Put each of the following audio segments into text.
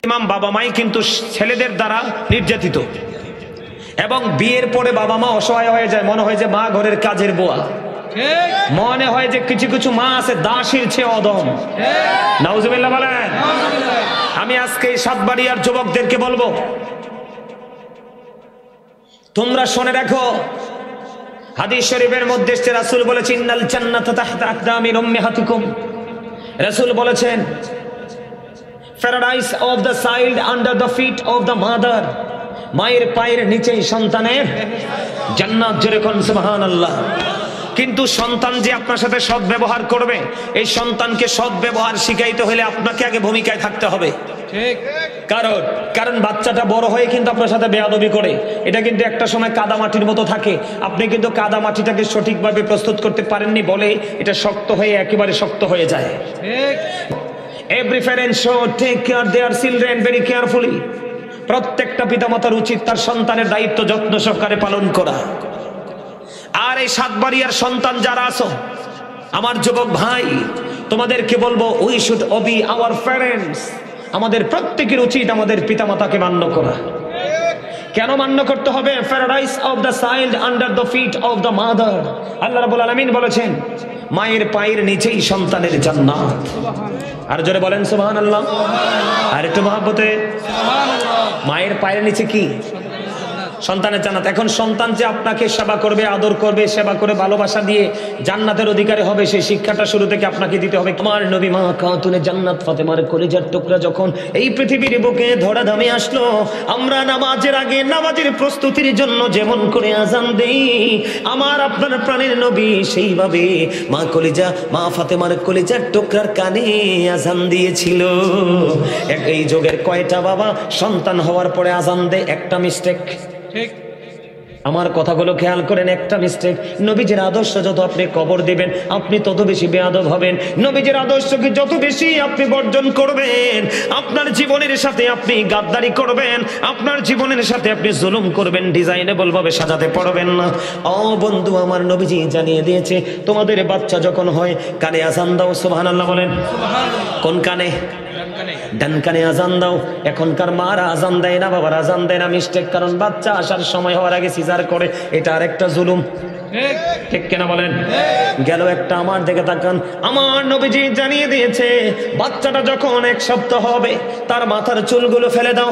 ইমাম বাবা মাই কিন্তু ছেলেদের দ্বারা নির্যাতিত, এবং বিয়ের পরে বাবা মা অসহায় হয়ে যায়, মনে হয় যে মা ঘরের কাজের বুয়া, মনে হয় যে কিছু কিছু মা আছে দাসীর চেয়ে অদম। নাউজুবিল্লাহ বলেন। আমি আজকে এই সাতবাড়িয়ার যুবকদেরকে বলবো, তোমরা শুনে রাখো, হাদিস শরীফের মধ্যে রাসূল বলেছেন ইন্নাল জান্নাতা তাহতা আকদামির উম্মাহাতিকুম। রাসূল বলেছেন paradise of the child under the feet of the mother. মায়ের পায়ের নিচেই সন্তানের জান্নাত। যেরকম সুবহানাল্লাহ। কিন্তু সন্তান যে আপনার সাথে সৎ ব্যবহার করবে, এই সন্তানকে সৎ ব্যবহার শিখাইতে হলে আপনাকে আগে ভূমিকায় থাকতে হবে। ঠিক। কারণ বাচ্চাটা বড় হয়ে কিন্তু আপনার সাথে বেয়াদবি করে, এটা কিন্তু একটা সময় কাদামাটির মতো থাকে। আপনি কিন্তু কাদামাটিটাকে সঠিকভাবে প্রস্তুত করতে পারেননি বলে এটা শক্ত হয়ে একেবারে শক্ত হয়ে যায়। ঠিক। Every parent should take care their children very carefully. প্রত্যেকটা পিতামাতার উচিত তার সন্তানের দায়িত্ব যত্ন সহকারে পালন করা। আর এই সাতবাড়িয়ার সন্তান যারা আছো, আমার যুবক ভাই, তোমাদেরকে বলবো we should Obi our parents. আমাদের প্রত্যেকের উচিত আমাদের পিতামাতাকে মান্য করা। কেন মান্য করতে হবে? Paradise of the child under the feet of the mother. আল্লাহ রাব্বুল আলামিন বলেছেন মায়ের পায়ের নিচেই সন্তানের জান্নাত। আর জোরে বলেন সুবহানাল্লাহ। আর একটু মহব্বতে সুবহানাল্লাহ। মায়ের পায়ের নিচে কি? সন্তানের জান্নাত। এখন সন্তান যে আপনাকে সেবা করবে, আদর করবে, সেবা করে ভালোবাসা দিয়ে জান্নাতের অধিকারী হবে, সেই শিক্ষাটা শুরু থেকে আপনাকে দিতে হবে। আমার নবী মা খাতুনে জান্নাত ফাতেমার কলিজার টুকরা যখন এই পৃথিবীর বুকে ধরাধামে আসলো, আমরা নামাজের আগে নামাজের প্রস্তুতির জন্য যেমন করে আজান দেই, আমার আপনার প্রাণের নবী সেইভাবে মা কলিজা, মা ফাতেমার কলিজার টুকরার কানে আজান দিয়েছিল। এই যুগের কয়টা বাবা সন্তান হওয়ার পরে আজান দেয়? একটা মিস্টেক। ঠিক। আমার কথাগুলো খেয়াল করেন, একটা মিস্টেক। নবীজির আদর্শ যত আপনি কবর দিবেন, আপনি তত বেশি বেয়াদব হবেন। নবীজির আদর্শকে যত বেশি আপনি বর্জন করবেন, আপনার জীবনের সাথে আপনি গাদ্দারি করবেন, আপনার জীবনের সাথে আপনি জুলুম করবেন, ডিজাইনেবল ভাবে সাজাতে পারবেন না। ও বন্ধু, আমার নবীজি জানিয়ে দিয়েছে তোমাদের বাচ্চা যখন হয় কানে আজান দাও। সুবহানাল্লাহ বলেন। কোন কানে? ডান কানে আজান দাও। এখনকার মারা আজান দেয় না, বাবার আজান দেয় না, মিস্টেক। কারণ বাচ্চা আসার সময় হওয়ার আগে সিজার করে, এটা আর একটা জুলুম। ঠিক কিনা বলেন? গেল একটা। আমার দিকে তাকান, আমার নবীজি জানিয়ে দিয়েছে বাচ্চাটা যখন 1 সপ্তাহ হবে তার মাথার চুলগুলো ফেলে দাও,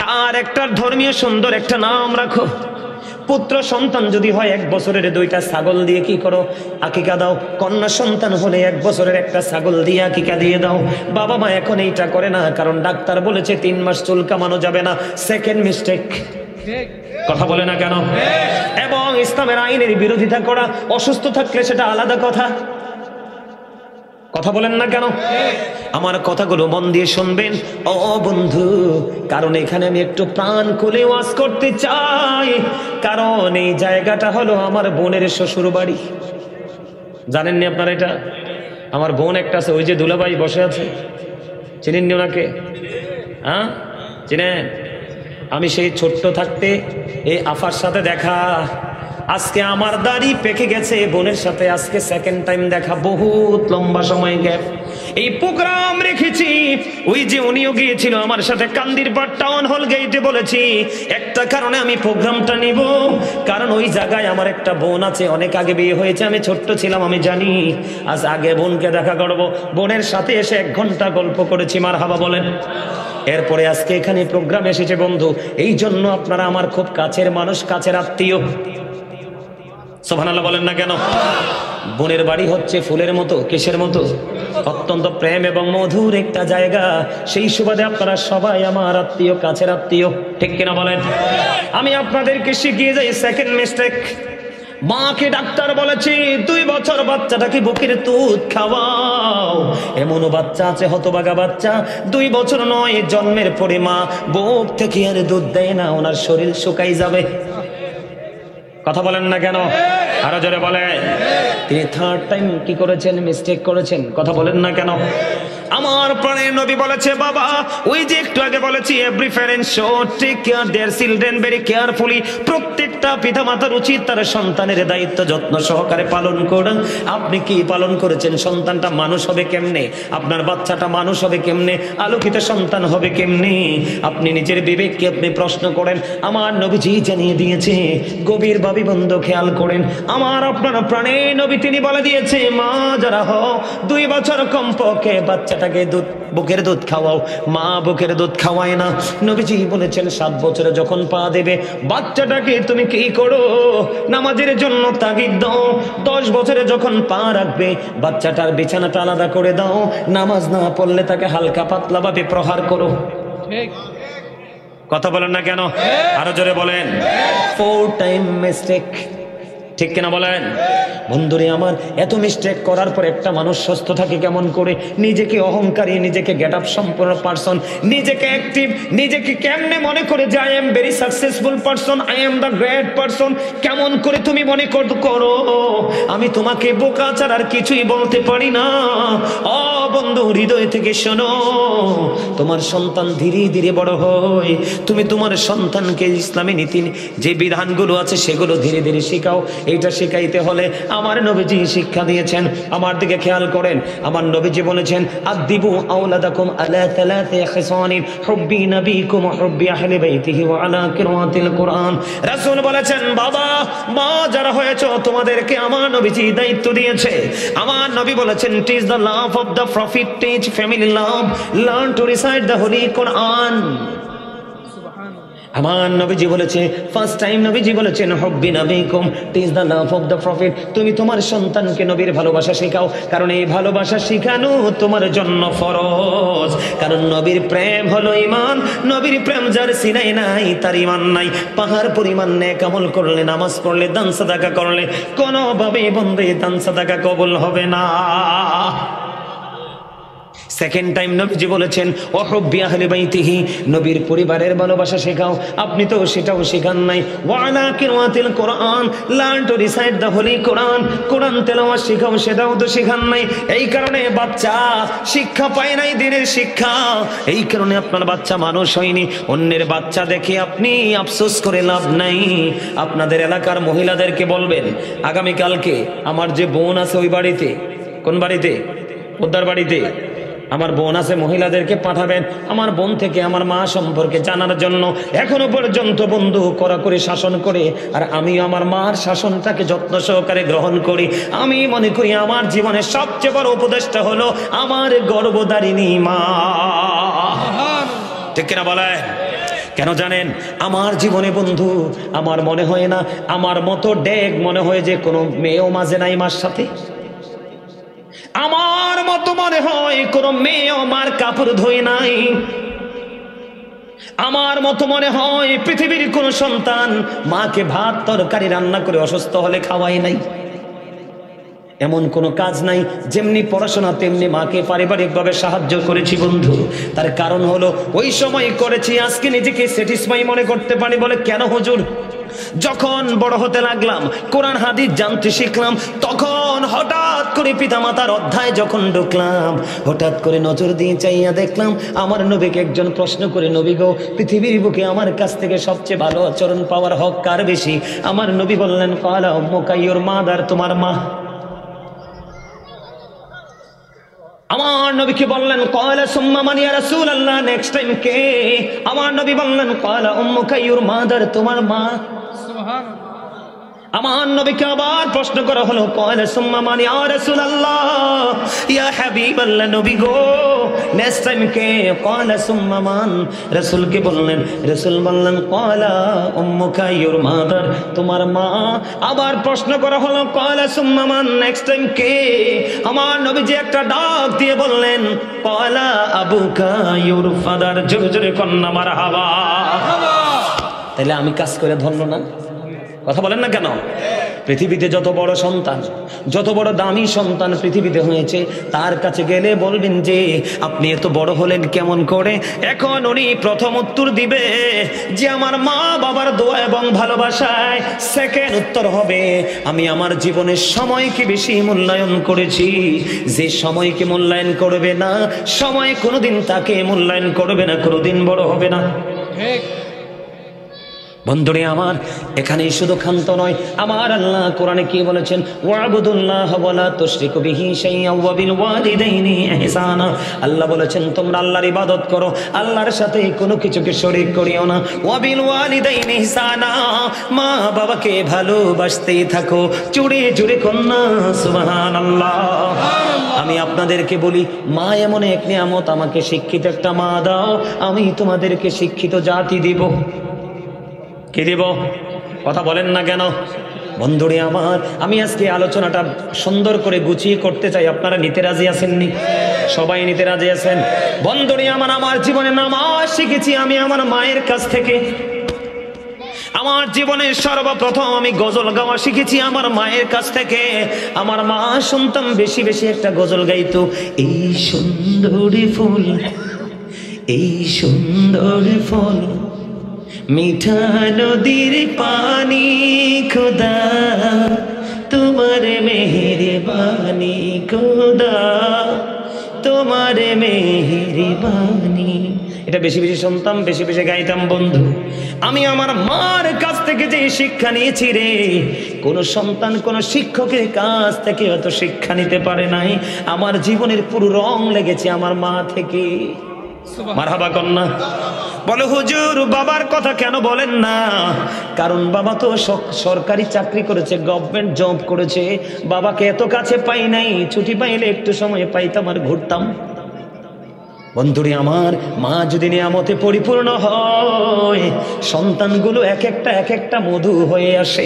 তার একটা ধর্মীয় সুন্দর একটা নাম রাখো। পুত্র সন্তান যদি হয় 1 বছরের 2টা ছাগল দিয়ে কি করো? আকিকা দাও। কন্যা সন্তান হলে 1 বছরের একটা ছাগল দিয়ে আকিকা দিয়ে দাও। বাবা মা এখন এইটা করে না, কারণ ডাক্তার বলেছে 3 মাস চুল কামানো যাবে না। Second mistake. কথা বলে না কেন? এবং ইসলামের আইনের বিরোধিতা করা, অসুস্থ থাকলে সেটা আলাদা কথা। কথা বলেন না কেন? আমার কথাগুলো মন দিয়ে শুনবেন ও বন্ধু, কারণ এখানে আমি একটু প্রাণ খুলে ওয়াজ করতে চাই। কারণ এই জায়গাটা হলো আমার বোনের শ্বশুর বাড়ি। জানেননি আপনারা এটা? আমার বোন একটা আছে, ওই যে দুলাভাই বসে আছে, চিনেননি ওনাকে? হ্যাঁ চিনেন? আমি সেই ছোট্ট থাকতে এই আফার সাথে দেখা, আজকে আমার দাড়ি পেকে গেছে, বোনের সাথে আজকে সেকেন্ড টাইম দেখা, বহুত লম্বা সময় গ্যাপ। এই প্রোগ্রাম রেখেছি, ওই যে উনিও গিয়েছিল আমার সাথে কান্দিরপাড় টাউন হল গেটে। বলেছি একটা কারণে আমি প্রোগ্রামটা নিব, কারণ ওই জায়গায় আমার একটা বোন আছে, অনেক আগে বিয়ে হয়েছে, আমি ছোট্ট ছিলাম, আমি জানি। আজ আগে বোনকে দেখা করব, বোনের সাথে এসে 1 ঘন্টা গল্প করেছি। মারহাবা বলেন। এরপরে আজকে এখানে প্রোগ্রাম এসেছে বন্ধু, এই জন্য আপনারা আমার খুব কাছের মানুষ, কাছের আত্মীয়। সুবহানাল্লাহ বলেন না কেন? বোনের বাড়ি হচ্ছে ফুলের মতো। কিসের মতো? অত্যন্ত প্রেম এবং মধুর একটা জায়গা। সেই সুবাদে আপনারা সবাই আমার আত্মীয়, কাছের আত্মীয়। ঠিক কিনা বলেন? আমি আপনাদেরকে শিখিয়ে যাই সেকেন্ড মিস্টেক। মাকে ডাক্তার বলেছি 2 বছর বাচ্চাটাকে বুকের দুধ খাওয়াও। এমনও বাচ্চা আছে, হতভাগা বাচ্চা, 2 বছর নয়, জন্মের পরে মা বুক থেকে আর দুধ দেয় না, ওনার শরীর শুকাই যাবে। কথা বলেন না কেন? আরো জোরে বলে। তিনি 3rd টাইম কি করেছেন? মিস্টেক করেছেন। কথা বলেন না কেন? আমার প্রাণের নবী বলেছে, বাবা ওই যে একটু আগে বলেছি, every parent should take care their children very carefully. প্রত্যেকটা পিতামাতার উচিত তার সন্তানের দায়িত্ব যত্ন সহকারে পালন করেন। আপনি কি পালন করেছেন? সন্তানটা মানুষ হবে কেমনে? আপনার বাচ্চাটা মানুষ হবে কেমনে? আলোকিত সন্তান হবে কেমনে? আপনি নিজের বিবেককে আপনি প্রশ্ন করেন। আমার নবীজি জানিয়ে দিয়েছে, গভীরভাবে বন্ধু খেয়াল করেন। আমার আপনার প্রাণের নবী তিনি বলে দিয়েছে, মা যারা হও 2 বছর কমপক্ষে বাচ্চাটাকে বুকের দুধ খাওয়াও। মা বুকের দুধ খাওয়ায় না। নবীজি বলেছেন 7 বছরে যখন পা দেবে বাচ্চাটাকে তুমি কি করো? নামাজের জন্য তাগিদ দাও। 10 বছরে যখন পা রাখবে বাচ্চাটার বিছানাটা আলাদা করে দাও। নামাজ না পড়লে তাকে হালকা পাতলা ভাবে প্রহার করো। ঠিক কথা বলেন না কেন? আরো জোরে বলেন। 4 টাইম মিস্টেক, ঠিক কিনা বলেন? বন্ধুরে আমার, এত মিস্টেক করার পর একটা মানুষ সুস্থ থাকে কেমন করে? নিজেকে অহংকারী, নিজেকে গেট আপ সম্পূর্ণ পারসন, নিজেকে অ্যাক্টিভ, নিজেকে কেমনে মনে করে যে I am very successful person, I am the great person. কেমন করে তুমি মনে করো? আমি তোমাকে বোকা ছাড়া আর কিছুই বলতে পারি না। ও বন্ধু, হৃদয় থেকে শোনো, তোমার সন্তান ধীরে ধীরে বড় হয়। তুমি তোমার সন্তানকে ইসলামী নীতি যে বিধানগুলো আছে সেগুলো ধীরে ধীরে শেখাও। এইটা শেখাইতে হলে আমার নবীজি শিক্ষা দিয়েছেন। আমার দিকে খেয়াল করেন। আমার নবীজি বলেছেন, আদিবু আওলাদাকুম আলা তালাতি খিসানিন হুব্বি নবীকুম ওয়া হুব্বি আহলি বাইতিহি ওয়া আলা কিরাতিল কুরআন। রাসূল বলেছেন, বাবা মা যারা হয়েছে তোমাদেরকে আমার নবীজি দায়িত্ব দিয়েছে। আমার নবী বলেছেন, teach the love of the prophet, teach family love, learn to recite the holy Quran. আমার নবীজি বলেছে, ফার্স্ট টাইম নবীজি বলেছেন, হুব্বি নবীকুম teach the love of the prophet. তুমি তোমার সন্তানকে নবীর ভালোবাসা শেখাও, কারণ এই ভালোবাসা শেখানো তোমার জন্য ফরজ। কারণ নবীর প্রেম হলো ঈমান। নবীর প্রেম যার সিনাই নাই তার ঈমান নাই। পাহাড় পরিমাণ নেক আমল করলে, নামাজ পড়লে, দান সাদাকা করলে কোনোভাবে বন্ধে দান সাদাকা কবুল হবে না। সেকেন্ড টাইম নবীজি বলেছেন, ওয়াহুব্বি আহলি বাইতিহি, নবীর পরিবারের ভালোবাসা শেখাও। আপনি তো সেটাও শেখান নাই। ওয়া আলা কিরাতিল কোরআন, learn to recite the holy Quran, কোরআন তেলাওয়াত শেখাও, সেটাও তো শেখান নাই। এই কারণে বাচ্চা শিক্ষা পায় নাই, দিনের শিক্ষা। এই কারণে আপনার বাচ্চা মানুষ হয়নি। অন্যের বাচ্চা দেখে আপনি আফসোস করে লাভ নাই। আপনাদের এলাকার মহিলাদেরকে বলবেন, আগামীকালকে আমার যে বোন আছে ওই বাড়িতে, কোন বাড়িতে? পোদ্দার বাড়িতে আমার বোন আছে, মহিলাদেরকে পাঠাবেন আমার বোন থেকে আমার মা সম্পর্কে জানার জন্য। এখনো পর্যন্ত বন্ধু কড়াকড়ি শাসন করে, আর আমি আমার মার শাসনটাকে যত্ন সহকারে গ্রহণ করি। আমি মনে করি আমার জীবনের সবচেয়ে বড় উপদেশটা হলো আমার গর্ভধারিণী মা। ঠিক কিনা বলে? কেন জানেন? আমার জীবনে বন্ধু আমার মনে হয় না আমার মতো ডেক মনে হয় যে কোনো মেয়েও মাঝে নাই মার সাথে। আমার মতো মনে হয় কোন মেয়েও মার কাপড় ধোয় নাই। আমার মতো মনে হয় পৃথিবীর কোন সন্তান মাকে ভাত তরকারি রান্না করে অসুস্থ হলে খাওয়াই নাই। এমন কোনো কাজ নাই। যেমনি পড়াশোনা তেমনি মাকে পারিবারিকভাবে সাহায্য করেছি বন্ধু। তার কারণ হলো ওই সময় করেছি, আজকে নিজেকে স্যাটিসফাই মনে করতে পারি বলে। কেন হুজুর? যখন বড় হতে লাগলাম, কোরআন হাদিস জানতে শিখলাম, তখন হঠাৎ করে পিতামাতার অধ্যায় যখন ঢুকলাম, হঠাৎ করে নজর দিয়ে চাইয়া দেখলাম আমার নবীকে একজন প্রশ্ন করে, নবী গো, পৃথিবীর বুকে আমার কাছ থেকে সবচেয়ে ভালো আচরণ পাওয়ার হক কার বেশি? আমার নবী বললেন, ক্বালা উম্মুকা, ইউর মাদার, তোমার মা। আমার নবীকে বললেন, ক্বালা সুম্মা মান ইয়া রাসূলুল্লাহ, নেক্সট টাইম কে? আমার নবী বললেন, ক্বালা উম্মুকা, ইউর মাদার, তোমার মা। সুবহানাল্লাহ। আমার নবীকে আবার প্রশ্ন করা হলো, ক্বালা সুম্মা মান ইয়া রাসূলুল্লাহ, ইয়া হাবিবাল্লাহ, নবী গো, নেক্সট টাইম কে? ক্বালা সুম্মা মান। রাসূলকে বললেন, রাসূল বললেন, ক্বালা উম্মুকা, ইউর মাদার, তোমার মা। আবার প্রশ্ন করা হলো, ক্বালা সুম্মা মান, নেক্সট টাইম কে? আমার নবীজি একটা ডাক দিয়ে বললেন, ক্বালা আবুকা, ইউর ফাদার। জোরে জোরে কন্যা মারহাবা। তাহলে আমি কাজ করে ধন্য না? কথা বলেন না কেন? পৃথিবীতে যত বড় সন্তান, যত বড় দামি সন্তান পৃথিবীতে হয়েছে, তার কাছে গেলে বলবেন যে আপনি এত বড় হলেন কেমন করে? এখন উনি প্রথম উত্তর দিবে যে আমার মা বাবার দোয়া এবং ভালোবাসায়। সেকেন্ড উত্তর হবে আমি আমার জীবনের সময়কে বেশি মূল্যায়ন করেছি। যে সময়কে মূল্যায়ন করবে না, সময় কোনোদিন তাকে মূল্যায়ন করবে না, কোনোদিন বড় হবে না। বন্ধুরে আমার, এখানেই শুধু ক্ষান্ত নয়, আমার আল্লাহ কোরআনে কি বলেছেন? ওয়াবুদুল্লাহ ওয়ালা তুশরিকু বিহি শাইআন ওয়া বিল ওয়ালিদাইনি ইহসানা। আল্লাহ বলেছেন তোমরা আল্লাহর ইবাদত করো, আল্লাহর সাথে কোনো কিছুকে শরীক করিও না। ওয়া বিল ওয়ালিদাইনি ইহসানা, মা বাবাকে ভালোবাসতেই থাকো। জুড়ে জুড়ে কন্যা সুবহানাল্লাহ। আমি আপনাদেরকে বলি, মা এমন এক নিয়ামত, আমাকে শিক্ষিত একটা মা দাও, আমি তোমাদেরকে শিক্ষিত জাতি দিব। কি দিব? কথা বলেন না কেন? বন্ধুরে আমার, আমি আজকে আলোচনাটা সুন্দর করে গুছিয়ে করতে চাই। আপনারা নিতে রাজি আছেননি? সবাই নিতে রাজি আছেন? বন্ধুরে আমার, আমার জীবনে নামাজ শিখেছি আমি আমার মায়ের কাছ থেকে। আমার জীবনে সর্বপ্রথম আমি গজল গাওয়া শিখেছি আমার মায়ের কাছ থেকে। আমার মা শুনতাম বেশি বেশি একটা গজল গাইতো, এই সুন্দরী ফুল, এই সুন্দর ফল, মিঠা নদীর পানি, খোদা তোমার মেহেরবানি, খোদা তোমার মেহেরবানি। এটা বেশি বেশি শুনতাম, বেশি বেশি গাইতাম। বন্ধু, আমি আমার মার কাছ থেকে যে শিক্ষা নিয়েছি রে, কোন সন্তান কোন শিক্ষকের কাছ থেকে এত শিক্ষা নিতে পারে নাই। আমার জীবনের পুরো রং লেগেছে আমার মা থেকে। মারহাবা কন্যা। বলে হুজুর বাবার কথা কেন বলেন না? কারণ বাবা তো সরকারি চাকরি করেছে, গভর্নমেন্ট জব করেছে। বাবাকে এত কাছে পাই নাই, ছুটি পাইলে একটু সময় পাইতাম আর ঘুরতাম। বন্ধুরে আমার, মা যদি নিয়ামতে পরিপূর্ণ হয়, সন্তানগুলো এক একটা মধু হয়ে আসে।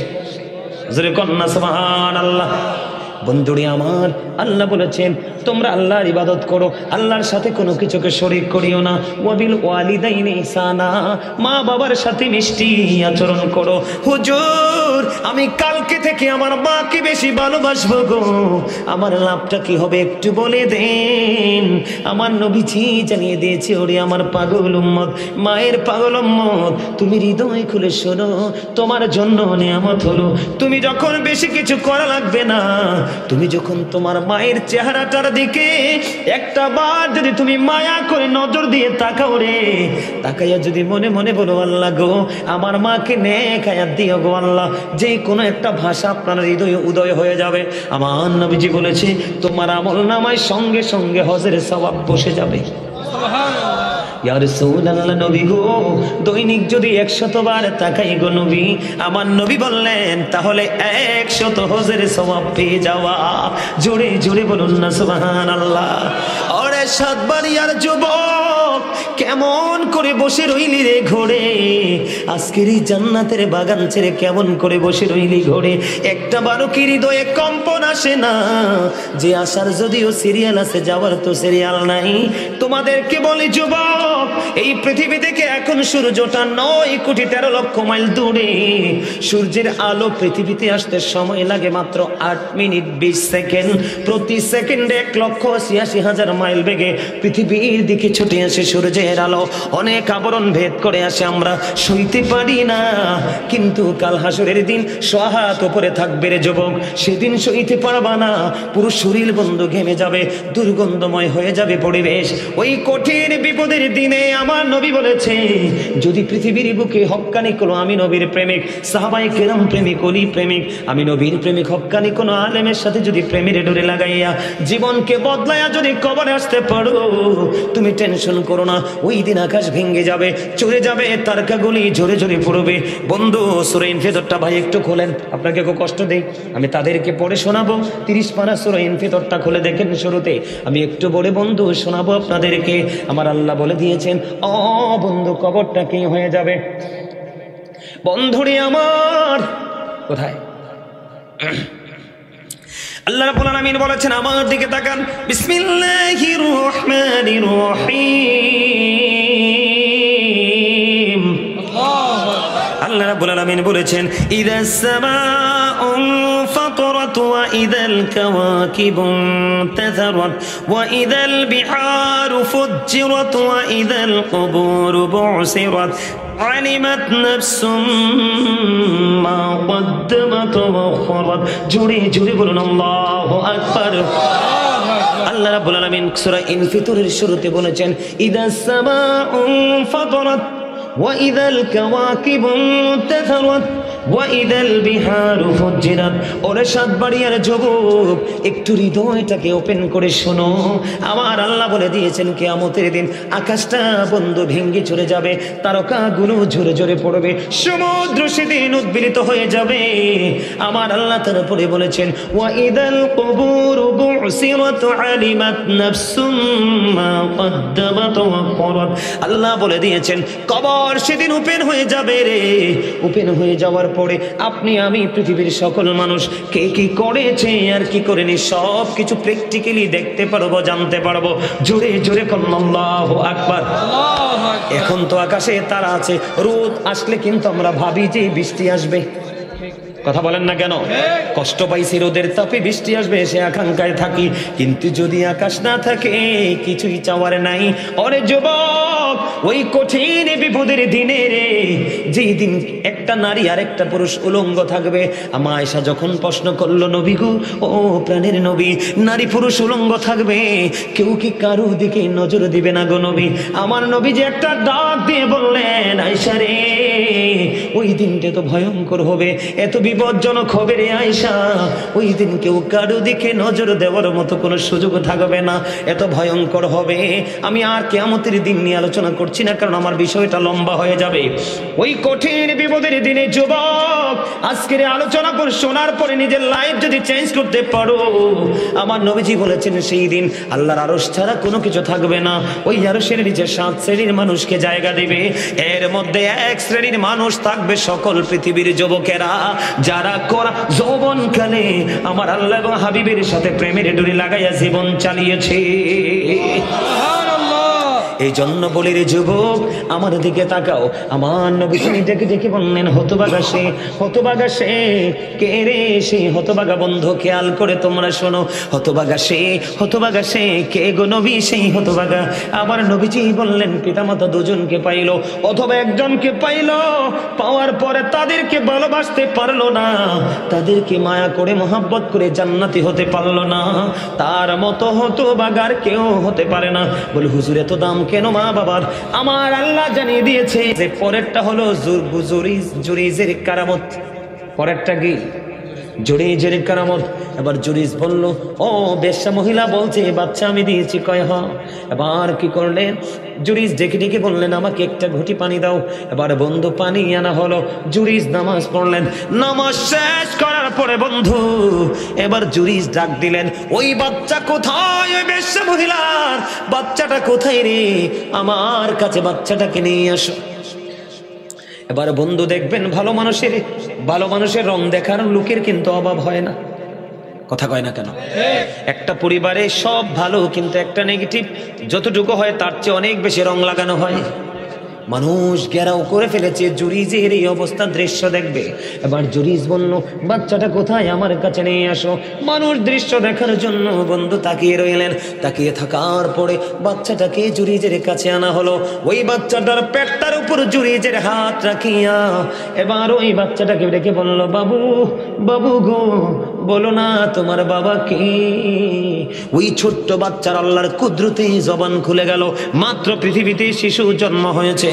হুজুরে কন্যা সুবহানাল্লাহ। বন্ধুরে আমার, আল্লাহ বলেছেন তোমরা আল্লাহর ইবাদত করো, আল্লাহর সাথে কোনো কিছুকে শরীক করিও না। ওয়াবিল ওয়ালিদাইনি ইহসানা, মা বাবার সাথে মিষ্টি আচরণ করো। হুজুর আমি কালকে থেকে আমার মাকে বেশি ভালোবাসবো গো, আমার লাভটা কি হবে একটু বলে দেন। আমার নবীজি জানিয়ে দিয়েছে, ওরে আমার পাগল উম্মত, মায়ের পাগল উম্মত, তুমি হৃদয় খুলে শোনো, তোমার জন্য নিয়ামত হলো তুমি যখন বেশি কিছু করা লাগবে না, তুমি যখন তোমার মায়ের চেহারাটার দিকে একটা বার যদি তুমি মায়া করে নজর দিয়ে তাকাও রে, তাকাইয়া যদি মনে মনে বলো আল্লাহ গো আমার মাকে নেক হায়াত দিও গো আল্লাহ, যে কোনো একটা ভাষা আপনার হৃদয়ে উদয় হয়ে যাবে। আমার নবীজি বলেছে তোমার আমল নামায় সঙ্গে সঙ্গে হজের সওয়াব বসে যাবে। ইয়া রাসূলুল্লাহ, নবী গো দৈনিক যদি 100 বার তাকাই গো নবী, আমার নবী বললেন তাহলে 100 হজের সওয়াব পেয়ে যাওয়া। জোরে জোরে বলুন না সুবহানাল্লাহ। ওরে সাতবাড়িয়ার যুবক, কেমন করে বসে রইলি রে ঘরে? আজকের এই জান্নাতের বাগান ছেড়ে কেমন করে বসে রইলি ঘরে? একটা বারো কি হৃদয়ে কম্পন আসে না যে আসার যদিও সিরিয়াল আছে, যাওয়ার তো সিরিয়াল নাই। তোমাদেরকে বলি যুবক, এই পৃথিবী থেকে এখন সূর্যটা 9,13,00,000 মাইল দূরে। সূর্যের আলো পৃথিবীতে আসতে সময় লাগে মাত্র 8 মিনিট 20 সেকেন্ড। প্রতি সেকেন্ডে 1,86,000 মাইল বেগে পৃথিবীর দিকে ছুটে আসে সূর্যের আলো। অনেক আবরণ ভেদ করে আসে, আমরা সইতে পারি না। কিন্তু কাল হাসরের দিন সোহাত উপরে থাকবে রে যুবক, সেদিন সইতে পারবা না। পুরো শরীর বন্ধ ঘেমে যাবে, দুর্গন্ধময় হয়ে যাবে পরিবেশ। ওই কঠিন বিপদের দিনে আমার নবী বলেছে, যদি পৃথিবীর বুকে হক্কানি কোনো আমি নবীর প্রেমিক, সাহাবায়ে কেরাম প্রেমিক, ওলি প্রেমিক, আমি নবীর প্রেমিক হক্কানি কোনো আলেমের সাথে যদি প্রেমের ডোরে লাগাইয়া জীবনকে বদলাইয়া যদি কবরে আসতে পারো, তুমি টেনশন করো না, ওই দিন আকাশ ভেঙে যাবে, চলে যাবে, তারকাগুলি ঝরে ঝরে পড়বে। বন্ধু সূরা ইনফিতরটা ভাই একটু খোলেন, আপনাকে খুব কষ্ট দেই, আমি তাদেরকে পড়ে শোনাবো। 30 পারা সূরা ইনফিতরটা খুলে দেখেন শুরুতে, আমি একটু বলে বন্ধু শোনাবো আপনাদেরকে। আমার আল্লাহ বলে দিয়েছেন, ও বন্ধু কবরটা কি হয়ে যাবে। বন্ধুরে আমার, কোথায় আল্লাহ রাব্বুল আলামিন বলেছেন, আমার দিকে তাকান, বিসমিল্লাহির রহমানির রহিম। আল্লাহ রাব্বুল আলামিন বলেছেন, ইদাস সামাউ انفطرت وإذا الكواكب انتثرت وإذا البحار فجرت وإذا القبور بعثرت علمت نفس ما قدمت وأخرت জোরে জোরে বলুন আল্লাহু আকবার। আল্লাহ রাব্বুল আলামিন সূরা ইনফিতরের শুরুতে বলেছেন ইদাস সামাউ ফাতারাত ওয়া ইদাল কাওয়াকিবু ইনতাসারাত ওয়া ইদাল বিহারু ফুজ্জিরাত। ওরে সাতবাড়িয়ার যুবক, একটু হৃদয়টাকে ওপেন করে শোনো। আমার আল্লাহ বলে দিয়েছেন কিয়ামতের দিন আকাশটা বন্ধ ভেঙে চলে যাবে, তারকাগুলো ঝরে ঝরে পড়বে, সমুদ্র সেদিন উদ্বেলিত হয়ে যাবে। আমার আল্লাহ তার উপরে বলেছেন ওয়া ইদাল কুবুরু বুসিরাত আলিমাত নাফসুম মা কদ্দামাত ওয়া আখরাত। আল্লাহ বলে দিয়েছেন কবর সেদিন ওপেন হয়ে যাবে রে। ওপেন হয়ে যাওয়ার পরে আপনি আমি পৃথিবীর সকল মানুষ কে কি করেছে আর কি করেনি সব কিছু প্র্যাকটিক্যালি দেখতে পারবো, জানতে পারবো। জোরে জোরে আল্লাহু আকবার। এখন তো আকাশে তারা আছে, রোদ আসলে কিন্তু আমরা ভাবি যে বৃষ্টি আসবে, কথা বলেন না কেন? কষ্ট পাইছি রোদের তাপে বৃষ্টি আসবে সে আকাঙ্ক্ষায় থাকি, কিন্তু যদি আকাশ না থাকে কিছুই চাওয়ার নাই। ওরে যুবক, ওই কঠিন বিপদের দিনে রে, যেই দিন একটা নারী আর একটা পুরুষ উলঙ্গ থাকবে। আমা আয়েশা যখন প্রশ্ন করলো নবী গো, ও প্রাণের নবী, নারী পুরুষ উলঙ্গ থাকবে, কেউ কি কারো দিকে নজর দিবে না গো নবী? আমার নবী যে একটা ডাক দিয়ে বললেন আয়েশা রে, ওই দিনটা তো ভয়ঙ্কর হবে, এত বিপজ্জনক হবে রে আয়েশা, ওই দিন কেউ কারো দিকে নজর দেওয়ার মতো কোনো সুযোগ থাকবে না, এত ভয়ঙ্কর হবে। আমি আর কিয়ামতের দিন নিয়ে আলোচনা করছি না, কারণ আমার বিষয়টা লম্বা হয়ে যাবে। ওই কঠিন বিপদের দিনে যুবক, আজকের আলোচনা করে শোনার পরে নিজের লাইফ যদি চেঞ্জ করতে পারো, আমার নবীজি বলেছেন সেই দিন আল্লাহর আরশ ছাড়া কোনো কিছু থাকবে না। ওই আরশের নিচে 7 শ্রেণীর মানুষকে জায়গা দেবে, এর মধ্যে 1 শ্রেণীর মানুষ থাকবে সকল পৃথিবীর যুবকেরা, যারা কোরআন যৌবনকালে আমার আল্লাহ এবং হাবিবের সাথে প্রেমের ডোরি লাগাইয়া জীবন চালিয়েছে। এই জন্য বলি রে যুবক, আমার দিকে তাকাও। আমার নবী তিনি ডেকে ডেকে বললেন হতভাগা সে, হতভাগা সে কে রে? সেই হতভাগা বন্ধু খেয়াল করে তোমরা শোনো, হতভাগা সে, হতভাগা সে কে গো নবী? সেই হতভাগা আমার নবীজি বললেন পিতামাতা দুজনকে পাইলো অথবা একজনকে পাইলো, পাওয়ার পরে তাদেরকে ভালোবাসতে পারলো না, তাদেরকে মায়া করে মোহাব্বত করে জান্নাতি হতে পারলো না, তার মতো হতভাগার কেউ হতে পারে না। বলে হুজুর এত দাম কেন মা বাবার? আমার আল্লাহ জানিয়ে দিয়েছে যে পরেরটা হলো জুরিজের কারামত। পরেরটা কি? জুরিজের কারামত। এবার জুরিজ বলল ও বেশ্যা মহিলা বলছে বাচ্চা আমি দিয়েছি, কয় হ। এবার কি করলেন? জুরিজ ডেকে ডেকে বললেন আমাকে একটা ঘটি পানি দাও। এবার বন্ধু পানি আনা হলো, জুরিজ নামাজ পড়লেন, নামাজ শেষ করার পরে বন্ধু এবার জুরিজ ডাক দিলেন ওই বাচ্চা কোথায়? ওই বেশ্যা মহিলার বাচ্চাটা কোথায় রে? আমার কাছে বাচ্চাটাকে নিয়ে আসো। এবার বন্ধু দেখবেন ভালো মানুষের রং দেখার লোকের কিন্তু অভাব হয় না, কথা কয় না কেন? একটা পরিবারে সব ভালো কিন্তু একটা নেগেটিভ যতটুকু হয় তার চেয়ে অনেক বেশি রং লাগানো হয়। মানুষ ঘেরাও করে ফেলেছে, জুরিজের এই অবস্থা দৃশ্য দেখবে। এবার জুরিজ বলল বাচ্চাটা কোথায়? আমার কাছে নিয়ে আসো। মানুষ দৃশ্য দেখার জন্য বন্ধু তাকিয়ে রইলেন, তাকিয়ে থাকার পরে বাচ্চাটাকে জুরিজের কাছে আনা হলো। ওই বাচ্চাটার পেটটার উপর জুরিজের হাত রাখিয়া এবার ওই বাচ্চাটাকে ডেকে বলল বাবু, বাবু গো, বলো না তোমার বাবা কে? ওই ছোট্ট বাচ্চার আল্লাহর কুদরতে জবান খুলে গেল, মাত্র পৃথিবীতে শিশু জন্ম হয়েছে।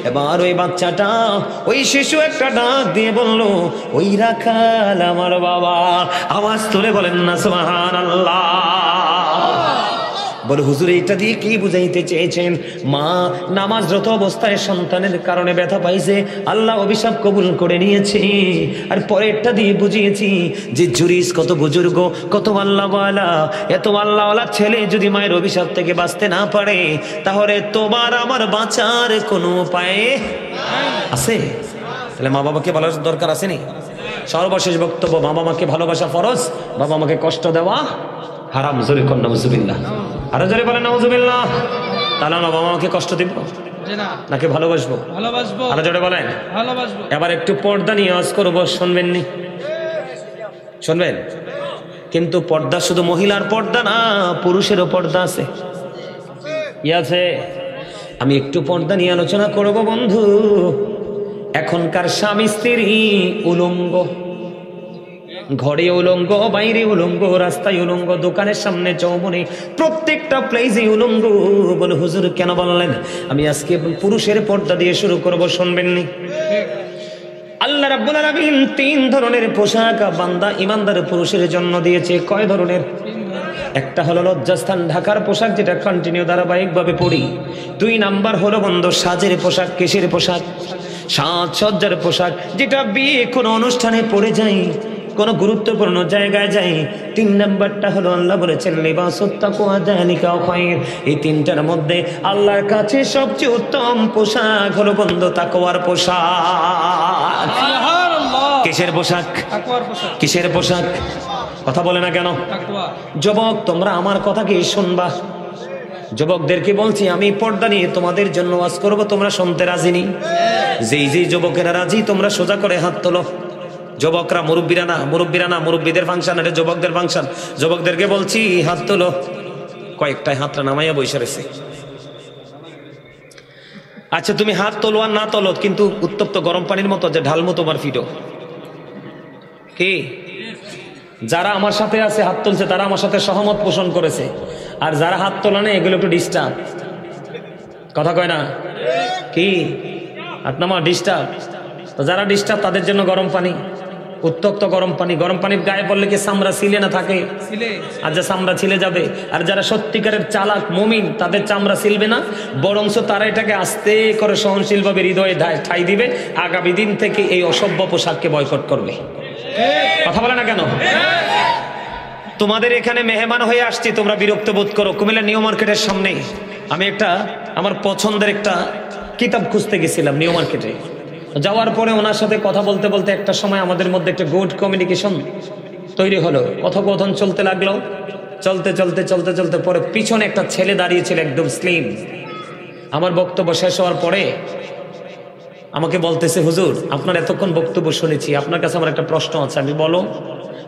এবার ওই বাচ্চাটা, ওই শিশু একটা ডাক দিয়ে বলল ওই রাখাল আমার বাবা। আওয়াজ তুলে বলেন না সুবহানাল্লাহ। বলে হুজুর এটা দিয়ে কি বুঝাইতে চেয়েছেন? মা নামাজরত অবস্থায় সন্তানের কারণে ব্যথা পাইছে, আল্লাহ অভিশাপ কবুল করে নিয়েছে। আর পরেরটা দিয়ে বুঝিয়েছি যে জুরিস কত বুজুর্গ, কত আল্লাহওয়ালা, এত আল্লাহওয়ালা ছেলে যদি মায়ের অভিশাপ থেকে বাঁচতে না পারে তাহলে তোমার আমার বাঁচার কোনো উপায় আছে? তাহলে মা বাবাকে ভালোবাসার দরকার আসেনি? সর্বশেষ বক্তব্য, বাবা মাকে ভালোবাসা ফরজ, বাবা মাকে কষ্ট দেওয়া হারাম। জোরে কর নাউজুবিল্লাহ, আরো জোরে বলেন নাউজুবিল্লাহ। তাহলে বাবা মাকে কষ্ট দিব নাকি ভালোবাসবো? ভালোবাসবো। আরো জোরে বলেন ভালোবাসবো। এবার একটু পর্দা নিয়ে আওয়াজ করবো, শুনবেন নি? শুনবেন, কিন্তু পর্দা শুধু মহিলার পর্দা না, পুরুষেরও পর্দা আছে। কি আছে? আমি একটু পর্দা নিয়ে আলোচনা করব বন্ধু। এখনকার স্বামী স্ত্রী উলঙ্গ, ঘরে উলঙ্গ, বাইরে উলঙ্গ, রাস্তায় উলঙ্গ, দোকানের সামনে, চৌমুনি, প্রত্যেকটা প্লেসে উলঙ্গ। বলে হুজুর কেন বললেন? আমি আজকে পুরুষের পর্দা দিয়ে শুরু করব, শুনবেননি? আল্লাহ রাব্বুল আলামিন 3 ধরনের পোশাক বান্দা ইমানদার পুরুষের জন্য দিয়েছে। কয় ধরনের? একটা হলো লজ্জাস্থান ঢাকার পোশাক, যেটা কন্টিনিউ ধারাবাহিকভাবে পড়ি। 2 নাম্বার হলো বন্ধু সাজের পোশাক, কিসের পোশাক? সাজসজ্জার পোশাক, যেটা বিয়ে কোনো অনুষ্ঠানে পড়ে যায়, কোনো গুরুত্বপূর্ণ জায়গায় যাই। 3 নাম্বারটা হলো আল্লাহ বলেছেন লিবাসুত তাকওয়া যালিকা খায়র। এই 3টার মধ্যে আল্লাহর কাছে সবচেয়ে উত্তম পোশাক হলো বন্ধু তাকওয়ার পোশাক। সুবহানাল্লাহ। কিসের পোশাক? তাকওয়ার পোশাক। কিসের পোশাক? কথা বলে না কেন? তাকওয়া। যুবক, তোমরা আমার কথা কি শুনবা? যুবকদেরকে বলছি, আমি পর্দা নিয়ে তোমাদের জন্য ওয়াজ করব, তোমরা শুনতে রাজি নি? যেই যুবকেরা রাজি, তোমরা সোজা করে হাত তোলো। যুবকরা, মুরব্বীরা না, মুরব্বীদের ফাংশন, এটা যুবকদের ফাংশন। যুবকদেরকে বলছি হাত তোলো। কয়েকটাই হাতটা নামাইয়া বসে রয়েছে। আচ্ছা, তুমি হাত তোলো আর না তোলো, কিন্তু উত্তপ্ত গরম পানির মতো যে ঢালমু তোমার ফিটো। কি যারা আমার সাথে আছে হাত তুলছে, তারা আমার সাথে সহমত পোষণ করেছে। আর যারা হাত তোলা নেই, এগুলো একটু ডিস্টার্ব। কথা কয় না? কি হাত নামা ডিস্টার্ব? তো যারা ডিস্টার্ব তাদের জন্য গরম পানি, উত্তপ্ত গরম পানি। গরম পানির গায়ে পড়লে কি চামড়া ছিলে না থাকে? আর যা চামড়া ছিলে যাবে। আর যারা সত্যিকারের চালাক মুমিন, তাদের চামড়া ছিলবে না, বরঞ্চ তারা এটাকে আস্তে করে সহনশীলভাবে হৃদয়ে ঠাঁই দিবে। আগামী দিন থেকে এই অসভ্য পোশাককে বয়কট করবে। কথা বলে না কেন? তোমাদের এখানে মেহমান হয়ে আসছি, তোমরা বিরক্ত বোধ করো। কুমিল্লা নিউ মার্কেটের সামনে আমি একটা আমার পছন্দের একটা কিতাব খুঁজতে গেছিলাম নিউ মার্কেটে। যাওয়ার পরে ওনার সাথে কথা বলতে বলতে একটা সময় আমাদের মধ্যে একটা গুড কমিউনিকেশন তৈরি হলো। কথোপকথন চলতে লাগলো। চলতে চলতে চলতে চলতে পরে পিছনে একটা ছেলে দাঁড়িয়েছিল, একদম স্লিম। আমার বক্তব্য শেষ হওয়ার পরে আমাকে বলতেছে, হুজুর আপনার এতক্ষণ বক্তব্য শুনেছি, আপনার কাছে আমার একটা প্রশ্ন আছে। আমি বলো।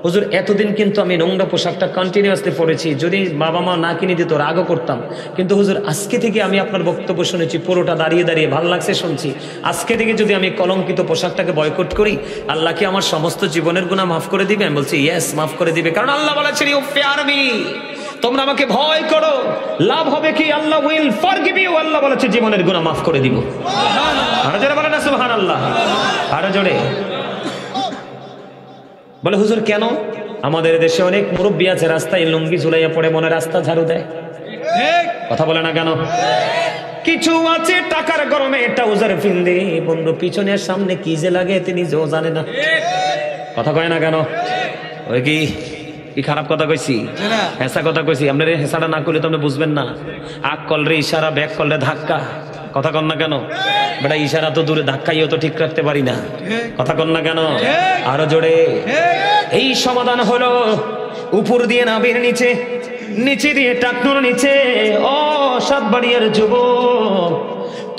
হুজুর, এতদিন কিন্তু আমি নোংরা পোশাকটা কন্টিনিউয়াসলি পরেছি, যদি বাবা মা না কিনে দিত রাগও করতাম, কিন্তু হুজুর আজকে থেকে আমি আপনার বক্তব্য শুনেছি, পুরোটা দাঁড়িয়ে দাঁড়িয়ে ভালো লাগছে শুনছি। আজকে থেকে যদি আমি কলঙ্কিত পোশাকটাকে বয়কট করি, আল্লাহ কি আমার সমস্ত জীবনের গুনাহ মাফ করে দিবে? আমি বলছি ইয়েস, মাফ করে দিবে। কারণ আল্লাহ বলেছেন ইউ ফিয়ার মি, তোমরা আমাকে ভয় করো, লাভ হবে কি? আল্লাহ উইল ফরগিভ ইউ। আল্লাহ বলেছে জীবনের গুনাহ মাফ করে দিব। আরো জোরে বলেন না সুবহানাল্লাহ। আরো জোরে বলে, হুজুর কেন? আমাদের দেশে অনেক মুরব্বী আছে, রাস্তায় লুঙ্গি ঝুলাইয়া পড়ে, মনে রাস্তা ঝাড়ু দেয়। কথা বলে না কেন? কিছু আছে টাকার গরমে ট্রাউজার ফিন্দে বন্ধু, পিছনে আর সামনে কি যে লাগে তিনি নিজেও জানে না। কথা কয় না কেন? ওই কি খারাপ কথা কইছি? হেসা কথা কইছি? আপনার হেসাটা না করলে তো আপনি বুঝবেন না। আগ কলরে ইশারা, ব্যাক কলরে ধাক্কা। কথা কন না কেন? বেটা ইশারা তো দূরে, ধাক্কাইও তো ঠিক রাখতে পারি না। কথা কন না কেন? আরো জোরে। এই সমাধান হলো উপর দিয়ে নাভির নিচে, নিচে দিয়ে টাকনুর নিচে। ও সাতবাড়িয়ার যুবক,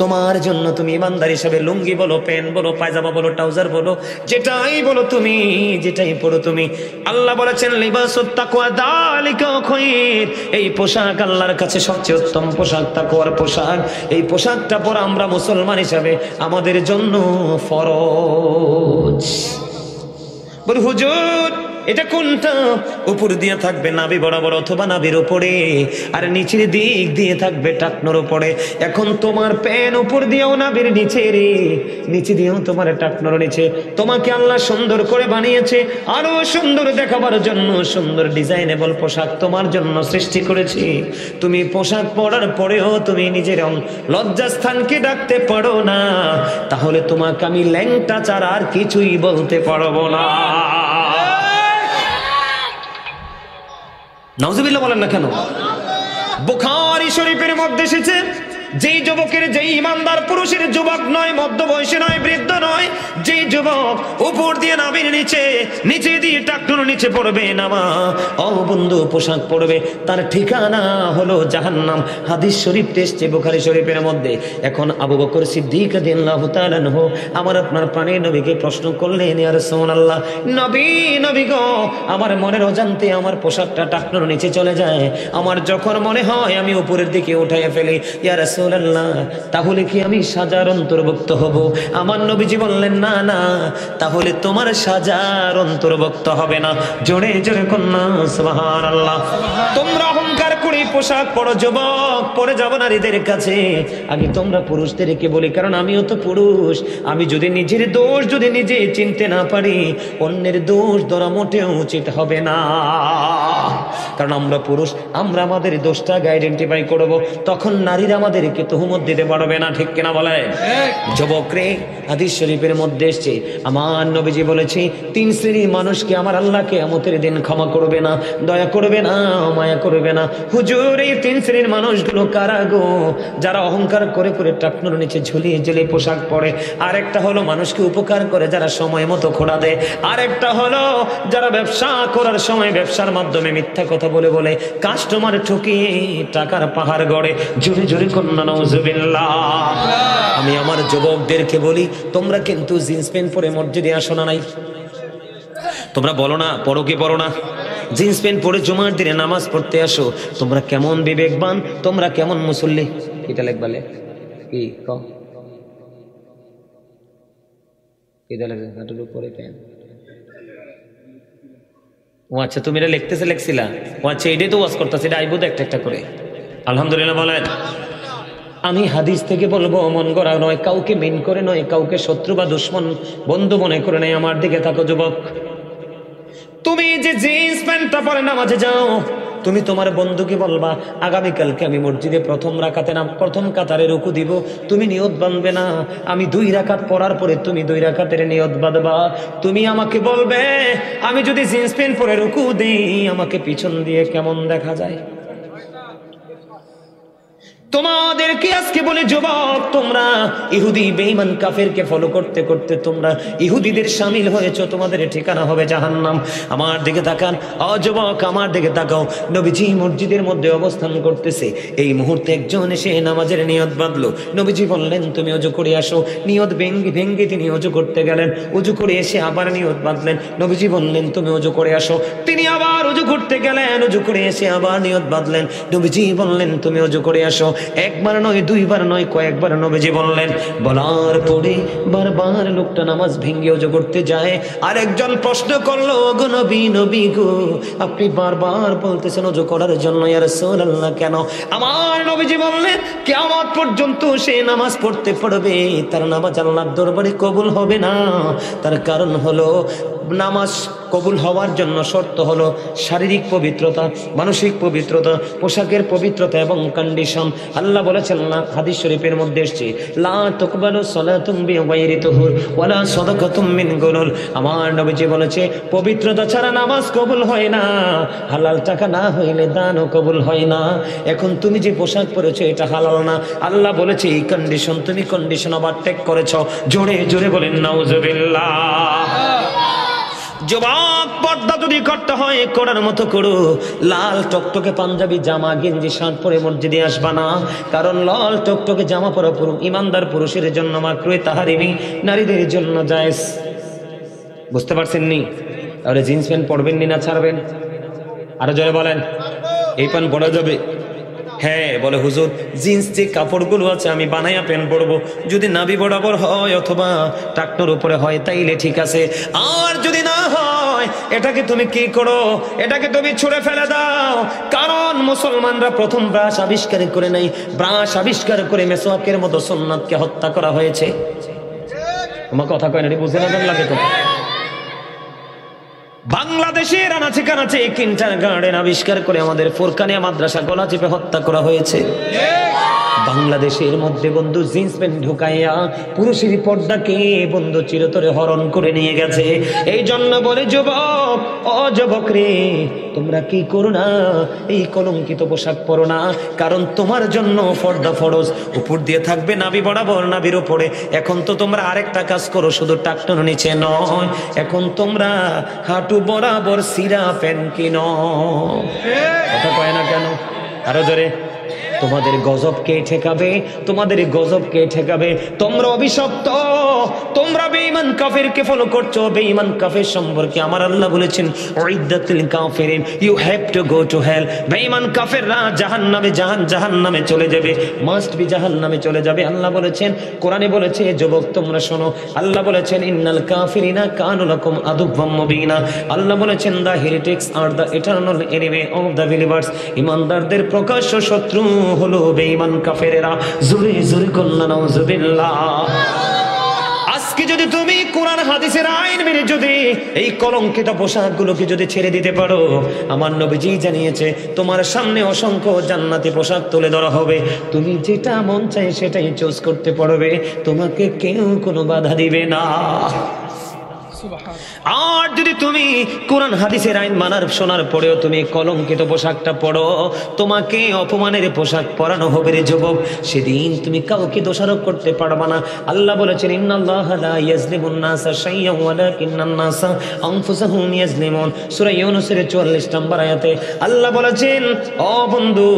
তোমার জন্য তুমি ইমানদার হিসেবে লুঙ্গি বলো, প্যান্ট বলো, পায়জামা বলো, ট্রাউজার বলো, যেটাই বলো তুমি, যেটাই পরো তুমি, আল্লাহ বলেছেন লিবাসুত তাকওয়া যালিকা খায়র। এই পোশাক আল্লাহর কাছে সবচেয়ে উত্তম পোশাক, তাকওয়ার পোশাক। এই পোশাকটা পরা আমরা মুসলমান হিসেবে আমাদের জন্য ফরজ। বলি হুজুর এটা কোনটা? উপর দিয়ে থাকবে নাভি বরাবর অথবা নাভির উপরে, আর নিচের দিক দিয়ে থাকবে টাকনোর উপরে। এখন তোমার প্যান উপর দিয়েও নাভির নিচে রে, নিচে দিয়েও তোমার টাকনোর নিচে। তোমাকে আল্লাহ সুন্দর করে বানিয়েছে, আরো সুন্দর দেখাবার জন্য সুন্দর ডিজাইনেবল পোশাক তোমার জন্য সৃষ্টি করেছি। তুমি পোশাক পরার পরেও তুমি নিজের লজ্জাস্থানকে ডাকতে পারো না, তাহলে তোমাকে আমি ল্যাংটা ছাড়া আর কিছুই বলতে পারবো না। নাউজুবিল্লাহ বলেন না কেন? বুখারী শরীফের মধ্যে এসেছে যেই যুবকের, যেই ইমানদার পুরুষের, যুবক নয়, মধ্যবয়সী নয়, বৃদ্ধ নয়, যেই যুবক উপর দিয়ে নাভির নিচে, নিচে দিয়ে টাকটুর নিচে পড়বে নামা ও বন্ধু পোশাক পরবে, তার ঠিকানা হলো জাহান্নাম। হাদিস শরীফ এসেছে বুখারী শরীফের মধ্যে। এখন আবু বকর সিদ্দিক রাদিয়াল্লাহু তাআলা আনহু আমার আপনার প্রাণের নবীকে প্রশ্ন করলেন, ইয়া রাসূলুল্লাহ, নবী গো, আমার মনের অজান্তে আমার পোশাকটা টাকনুর নিচে চলে যায়, আমার যখন মনে হয় আমি উপরের দিকে উঠাইয়া ফেলি, ইয়া রাসূলুল্লাহ, তাহলে কি আমি সাজার অন্তর্ভুক্ত হব? আমার নবীজি বললেন, না না, তাহলে তোমার সাজার অন্তর্ভুক্ত হবে না। জোরে জোরে কন্যা সুবহানাল্লাহ। তোমরা অহংকার করে পোশাক পরো যুবক, পরে যাব নারীদের কাছে, আগে তোমরা পুরুষদেরকে বলি, কারণ আমিও তো পুরুষ। আমি যদি নিজের দোষ যদি নিজে চিনতে না পারি, অন্যের দোষ ধরা মোটেও উচিত হবে না। কারণ আমরা পুরুষ, আমরা আমাদের দোষটাকে আইডেন্টিফাই করব, তখন নারীরা আমাদেরকে তুহুমত দিতে পারবে না। ঠিক কিনা বলে? যুবক রে, হাদিস শরীফের মধ্যে এসেছে, আমার নবীজি বলেছে, 3 শ্রেণীর মানুষকে আমার আল্লাহ কিয়ামতের দিন ক্ষমা করবে না, দয়া করবে না, মায়া করবে না। হুজুর, এই 3 শ্রেণীর মানুষগুলো কারা গো? যারা অহংকার করে করে টাকনুর নিচে ঝুলিয়ে ঝুলিয়ে পোশাক পরে। আরেকটা হলো মানুষকে উপকার করে যারা সময় মতো খোড়া দেয়। আরেকটা হলো যারা ব্যবসা করার সময় ব্যবসার মাধ্যমে মিথ্যা কথা বলে বলে কাস্টমার ঠকিয়ে টাকার পাহাড় গড়ে। জোরে জোরে কন্যা নাউজুবিল্লাহ। আমি আমার যুবকদেরকে বলি, তোমরা কিন্তু জিন্স প্যান্ট পরে মসজিদে আসো না? নাই? তোমরা বলো না, পড়ো কি পড়ো না? জিন্স প্যান্ট পরে জুমার দিনে নামাজ পড়তে আসো। তোমরা কেমন বিবেকবান, তোমরা কেমন মুসল্লি। এটা লেখবালে কি এটা লেখে হাঁটুর উপরে প্যান্ট। ও আচ্ছা, তুমি এটা লেখছিলা? ও আচ্ছা, এটাই তো ওয়াজ করতেছে, এটা আইবো তো একটা একটা করে। আলহামদুলিল্লাহ বলেন। আমি হাদিস থেকে বলবো, মন গড়া নয়, কাউকে মিন করে নয়, কাউকে শত্রু বা দুশ্মন বন্ধু মনে করে নয়। আমার দিকে থাকো যুবক, তুমি যে জিন্স প্যান্টটা পরে নামাজে যাও, তুমি তোমার বন্ধুকে বলবা, আগামীকালকে আমি মসজিদে প্রথম কাতারে রুকু দিব, তুমি নিয়ত বাঁধবে না। আমি 2 রাকাত পড়ার পরে তুমি 2 রাকাতের নিয়ত বাঁধবা। তুমি আমাকে বলবে, আমি যদি জিন্স প্যান্ট পরে রুকু দিই, আমাকে পিছন দিয়ে কেমন দেখা যায়। তোমাদেরকে আজকে বলে যুবক, তোমরা ইহুদি বেঈমান কাফেরকে ফলো করতে করতে তোমরা ইহুদিদের শামিল হয়েছো, তোমাদের ঠিকানা হবে জাহান্নাম। আমার দিকে তাকান, ও যুবক, আমার দিকে তাকাও। নবীজি মসজিদের মধ্যে অবস্থান করতেছে, এই মুহূর্তে একজন এসে নামাজের নিয়ত বাঁধলো। নবীজি বললেন, তুমি ওযু করে আসো। নিয়ত ভেঙ্গে তিনি ওযু করতে গেলেন। ওযু করে এসে আবার নিয়ত বাঁধলেন। নবীজি বললেন, তুমি ওযু করে আসো। তিনি আবার ওযু করতে গেলেন। ওযু করে এসে আবার নিয়ত বাঁধলেন। নবীজি বললেন, তুমি ওযু করে আসো। একবার নয়, 2 বার নয়, কয়েকবার নবীজি বললেন। বলার পরে বারবার লোকটা নামাজ ভেঙ্গে ওযু করতে যায়। আর একজন প্রশ্ন করলো, গো নবী গো, আপনি বারবার বলতেছেন ওযু করার জন্য, ইয়া রাসূলুল্লাহ, কেন? আমার নবীজি বললেন, কিয়ামত পর্যন্ত সে নামাজ পড়তে পারবে, তার নামাজ আল্লাহর দরবারে কবুল হবে না। তার কারণ হলো, নামাজ কবুল হওয়ার জন্য শর্ত হলো শারীরিক পবিত্রতা, মানসিক পবিত্রতা, পোশাকের পবিত্রতা এবং কন্ডিশন। আল্লাহ বলেছেন না, হাদিস শরীফের মধ্যে এসেছে, লা তুকবালু সালাতুম বিগাইরি তুহুর ওয়ালা সাদাকাতুম মিন গুলুল। আমার নবীজি বলেছে, পবিত্রতা ছাড়া নামাজ কবুল হয় না, হালাল টাকা না হইলে দানও কবুল হয় না। এখন তুমি যে পোশাক পরেছো এটা হালাল না, আল্লাহ বলেছে এই কন্ডিশন, তুমি কন্ডিশন ওভারটেক করেছো। জোরে জোরে বলেন নাউজুবিল্লাহ। যুবক, পর্দা যদি করতে হয় করার মতো করো। লাল টকটকে পাঞ্জাবি জামা গেঞ্জি শার্ট পরে মসজিদে আসবা না, কারণ লাল টকটকে জামা পরা ইমানদার পুরুষের জন্য মাকরুহ তাহরিমি, নারীদের জন্য জায়েজ। বুঝতে পারছেন নি? তাহলে জিন্স প্যান্ট পরবেন নি না ছাড়বেন? আরো জোরে বলেন। এই প্যান্ট পরা যাবে? হ্যাঁ, বলে হুজুর, জিন্স যে কাপড়গুলো আছে আমি বানাইয়া প্যান্ট পরবো, যদি নাভি বরাবর হয় অথবা টাকনোর উপরে হয় তাইলে ঠিক আছে, আর যদি না হয় এটাকে তুমি কি করো, এটাকে তুমি ছুঁড়ে ফেলে দাও। কারণ মুসলমানরা প্রথম ব্রাশ আবিষ্কার করে নাই, ব্রাশ আবিষ্কার করে মেসওয়াকের মতো সুন্নাতকে হত্যা করা হয়েছে। তোমার কথা কয় না, বুঝে না লাগে তো। বাংলাদেশের আনাচে কানাচে কিন্টারগার্টেন আবিষ্কার করে আমাদের ফুরকানিয়া মাদ্রাসা গলা চেপে হত্যা করা হয়েছে। বাংলাদেশের মধ্যে বন্ধু জিন্স প্যান্ট ঢুকাইয়া পুরুষের পর্দাকে বন্ধু চিরতরে হরণ করে নিয়ে গেছে। এই জন্য বলে যুবক, ও যুবক রে, তোমরা কি করো না, এই কলঙ্কিত পোশাক পরো না, কারণ তোমার জন্য পর্দা ফরজ। উপর দিয়ে থাকবে নাভি বরাবর, নাভির উপরে। এখন তো তোমরা আরেকটা কাজ করো, শুধু টাকটার নিচে নয়, এখন তোমরা হাঁটু বরাবর সিরা প্যান্ট কিনো। কথা কয় না কেন? আরো জোরে। তোমাদের গজব কে ঠেকাবে? তোমাদের গজব কে ঠেকাবে? তোমরা অভিশপ্ত, তোমরা বেঈমান কাফেরকে ফলো করছো। বেঈমান কাফের সম্পর্কে আমার আল্লাহ বলেছেন, উইদ্দাতুল কাফিরিন, you have to go to hell. বেঈমান কাফেররা জাহান্নামে, জাহান্নামে চলে যাবে, মাস্ট বি জাহান্নামে চলে যাবে। আল্লাহ বলেছেন, কোরআনে বলেছে, যুবক তোমরা শোনো, আল্লাহ বলেছেন, ইন্নাল কাফিরিনা কানু লাকুম আদুওয়াম মুবিনা। আল্লাহ বলেছেন, the heretics are the eternal enemy of the believers. ঈমানদারদের প্রকাশ্য শত্রু হলো বেঈমান কাফেরেরা। জোরে জোরে কন্না নাউজুবিল্লাহ। আজকে যদি তুমি কোরআন হাদিসের আইন মেনে যদি এই কলঙ্কিত পোশাকগুলোকে যদি ছেড়ে দিতে পারো, আমার নবীজি জানিয়েছে তোমার সামনে অসংখ্য জান্নাতি পোশাক তুলে ধরা হবে, তুমি যেটা মন চায় সেটাই চুজ করতে পারবে, তোমাকে কেউ কোনো বাধা দিবে না। আর যদি তুমি কোরআন হাদিসের আইন মানার শোনার পরেও তুমি কলঙ্কিত পোশাকটা পরো, তোমাকে অপমানের পোশাক পরানো হবে রে যুবক। সেদিন তুমি কাউকে দোষারোপ করতে পারবা না। আল্লাহ বলেছেন, ইন্নাল্লাহা লা ইয়াজলিমুন নাসা শাইয়্যান ওয়ালাকিন্নান নাসা আনফুসাহুম ইয়াজলিমুন। সূরা ইউনূসের 44 নম্বর আয়াতে আল্লাহ বলেছেন, ও বন্ধু,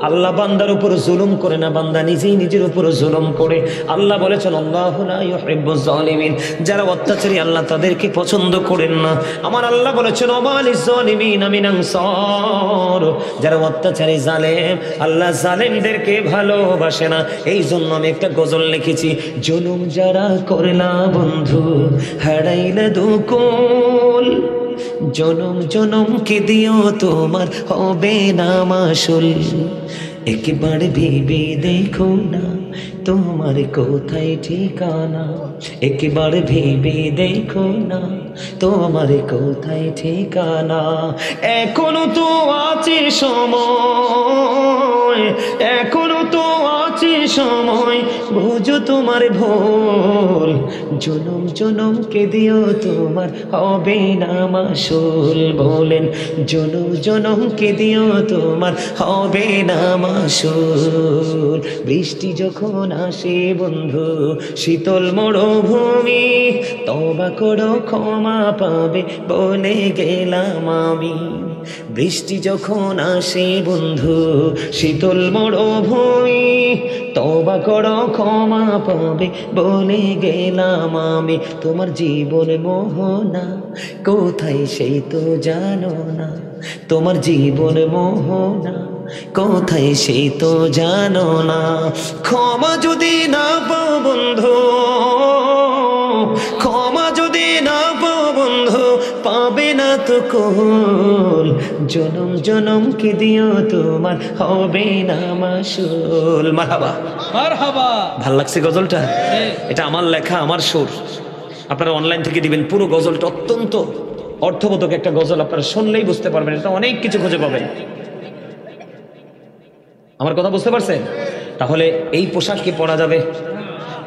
আল্লাহ বান্দার উপর জুলুম করে না, বান্দা নিজেই নিজের উপর জুলুম করে। আল্লাহ বলেছেন, আল্লাহু লা ইউহিব্বুজ জালিমিন, যারা অত্যাচারী আল্লাহ তাদেরকে পছন্দ করেন না। আমার আল্লাহ বলেছেন, ওয়ালিজ জালিমিনা মিন আনসার, যারা অত্যাচারী জালেম আল্লাহ জালেমদেরকে ভালোবাসে না। এই জন্য আমি একটা গজল লিখেছি, জুলুম যারা করলা বন্ধু হারাইলা দুকুল, জনম জনম কে দিও তোমার হবে না মাসুল, একবার ভেবে দেখো না তোমার কোথায় ঠিকানা, একবার ভেবে দেখো না তোমার কোথায় ঠিকানা। এখনো তো আছে সময়, এখনো তো আছে সময়, বুঝো তোমার ভুল, জনম জনম কে দিও তোমার হবে না মাসুল। বলেন, জনম জনম কে দিও তোমার হবে না মাসুল। বৃষ্টি যখন আসে বন্ধু শীতল মরুভূমি, তওবা করো ক্ষমা পাবে বলে গেলাম আমি। বৃষ্টি যখন আসে বন্ধু শীতল মরুভূমি, তওবা করো ক্ষমা পাবে বলে গেলাম আমি। তোমার জীবন মোহনা কোথায় সেই তো জানো না, তোমার জীবন মোহনা কোথায় সেই তো জানো না। ক্ষমা যদি না পাও বন্ধু, ক্ষমা যদি না পাও বন্ধু, পাবে না তো কোল, জনম জনম কে দিও তোমার হবে না মাসুল। মারহাবা মারহাবা। ভাল লাগছে গজলটা? এটা আমার লেখা, আমার সুর। আপনারা অনলাইন থেকে দিবেন। পুরো গজলটা অত্যন্ত অর্থবোধক একটা গজল, আপনারা শুনলেই বুঝতে পারবেন, এটা অনেক কিছু খুঁজে পাবেন। আমার কথা বুঝতে পারছেন? তাহলে এই পোশাক কি পরা যাবে?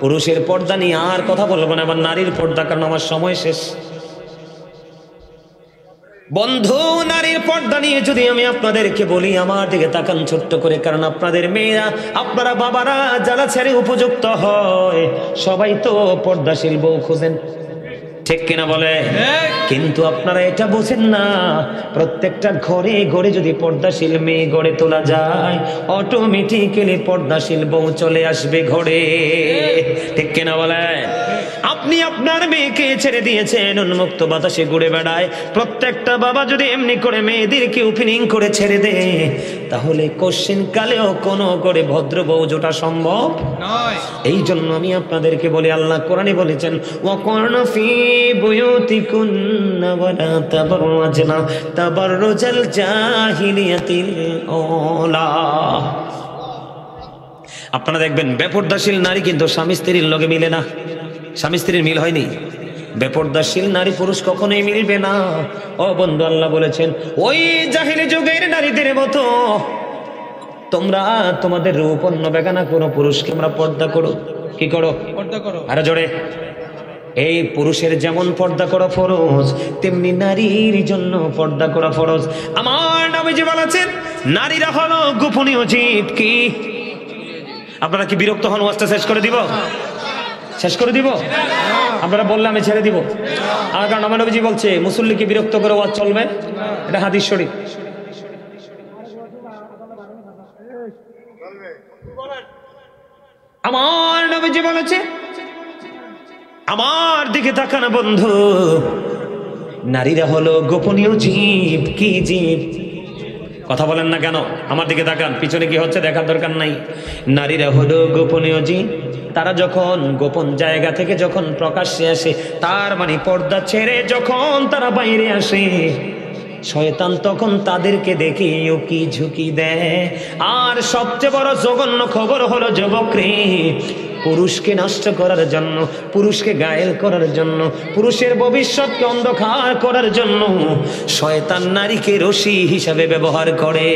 পুরুষের পর্দা নিয়ে আর কথা বলবো না, আমার নারীর পর্দা, কারণ আমার সময় শেষ। বন্ধু, নারীর পর্দা নিয়ে যদি আমি আপনাদেরকে বলি, আমার দিকে তাকান ছোট্ট করে, কারণ আপনাদের মেয়েরা, আপনারা বাবারা যারা ছেড়ে উপযুক্ত হয়, সবাই তো পর্দাশীল বউ খোঁজেন, ঠিক কিনা বলে? কিন্তু আপনারা এটা বোঝেন না, প্রত্যেকটা ঘরে ঘরে যদি পর্দাশীল মেয়ে গড়ে তোলা যায়, অটোমেটিক্যালি পর্দাশীল বউ চলে আসবে ঘরে, ঠিক কিনা বলে? আপনি আপনার মেয়েকে ছেড়ে দিয়েছেন, উন্মুক্ত বাতাসে ঘুরে বেড়ায়। প্রত্যেকটা বাবা যদি এমনি করে মেয়েদেরকে ওপেনিং করে ছেড়ে দেয়, তাহলে কোশ্চিন কালেও কোনো করে ভদ্র বউ জোটা সম্ভব নয়। এই জন্য আমি আপনাদেরকে বলি, আল্লাহ কোরআনে বলেছেন, ওয়াকুরনা ফি বুয়ুতিকুন্না ওয়ালা তাবাররাজনা তাবাররুজাল জাহিলিয়াতিল আউলা। আপনারা দেখবেন বেপরদাশীল নারী কিন্তু স্বামী স্ত্রীর লগে মিলে না, স্বামী স্ত্রীর মিল হয়নি। বেপরদাশীল নারী পুরুষ কখনোই মিলবে না। ও বন্ধু, আল্লাহ বলেছেন, ওই জাহিলি যুগের নারীদের মতো তোমরা তোমাদের রূপ অন্য বেগানা কোনো পুরুষকে আমরা পর্দা করো। কি করো? পর্দা করো। আরো জোরে। এই পুরুষের যেমন পর্দা করা ফরজ, তেমনি নারীর জন্য পর্দা করা ফরজ। আমার নবীজি বলেছেন নারীরা হলো গোপনীয় জীব। কি আপনারা কি বিরক্ত হন? ওয়াজটা শেষ করে দিব? শেষ করে দিব? আপনারা বললে আমি ছেড়ে দিব। আর কারণ আমার নবীজি বলছে মুসল্লিকে বিরক্ত করে ওয়াজ চলবে, এটা হাদিস শরীফ। আমার নবীজি বলেছে, আমার দিকে তাকান বন্ধু, নারীরা হলো গোপনীয় জীব। কি জীব? কথা বলেন না কেন? আমার দিকে তাকান, পিছনে কি হচ্ছে দেখার দরকার নাই। নারীরা হলো গোপনীয় জীব। তারা যখন গোপন জায়গা থেকে যখন প্রকাশ্যে আসে, তার মানে পর্দা ছেড়ে যখন তারা বাইরে আসে, শয়তান তখন তাদেরকে দেখে উকি ঝুঁকি দেয়। আর সবচেয়ে বড় জঘন্য খবর হলো যুবকরে, পুরুষকে নষ্ট করার জন্য, পুরুষকে ঘায়েল করার জন্য, পুরুষের ভবিষ্যৎকে অন্ধকার করার জন্য শয়তান নারীকে রশি হিসাবে ব্যবহার করে।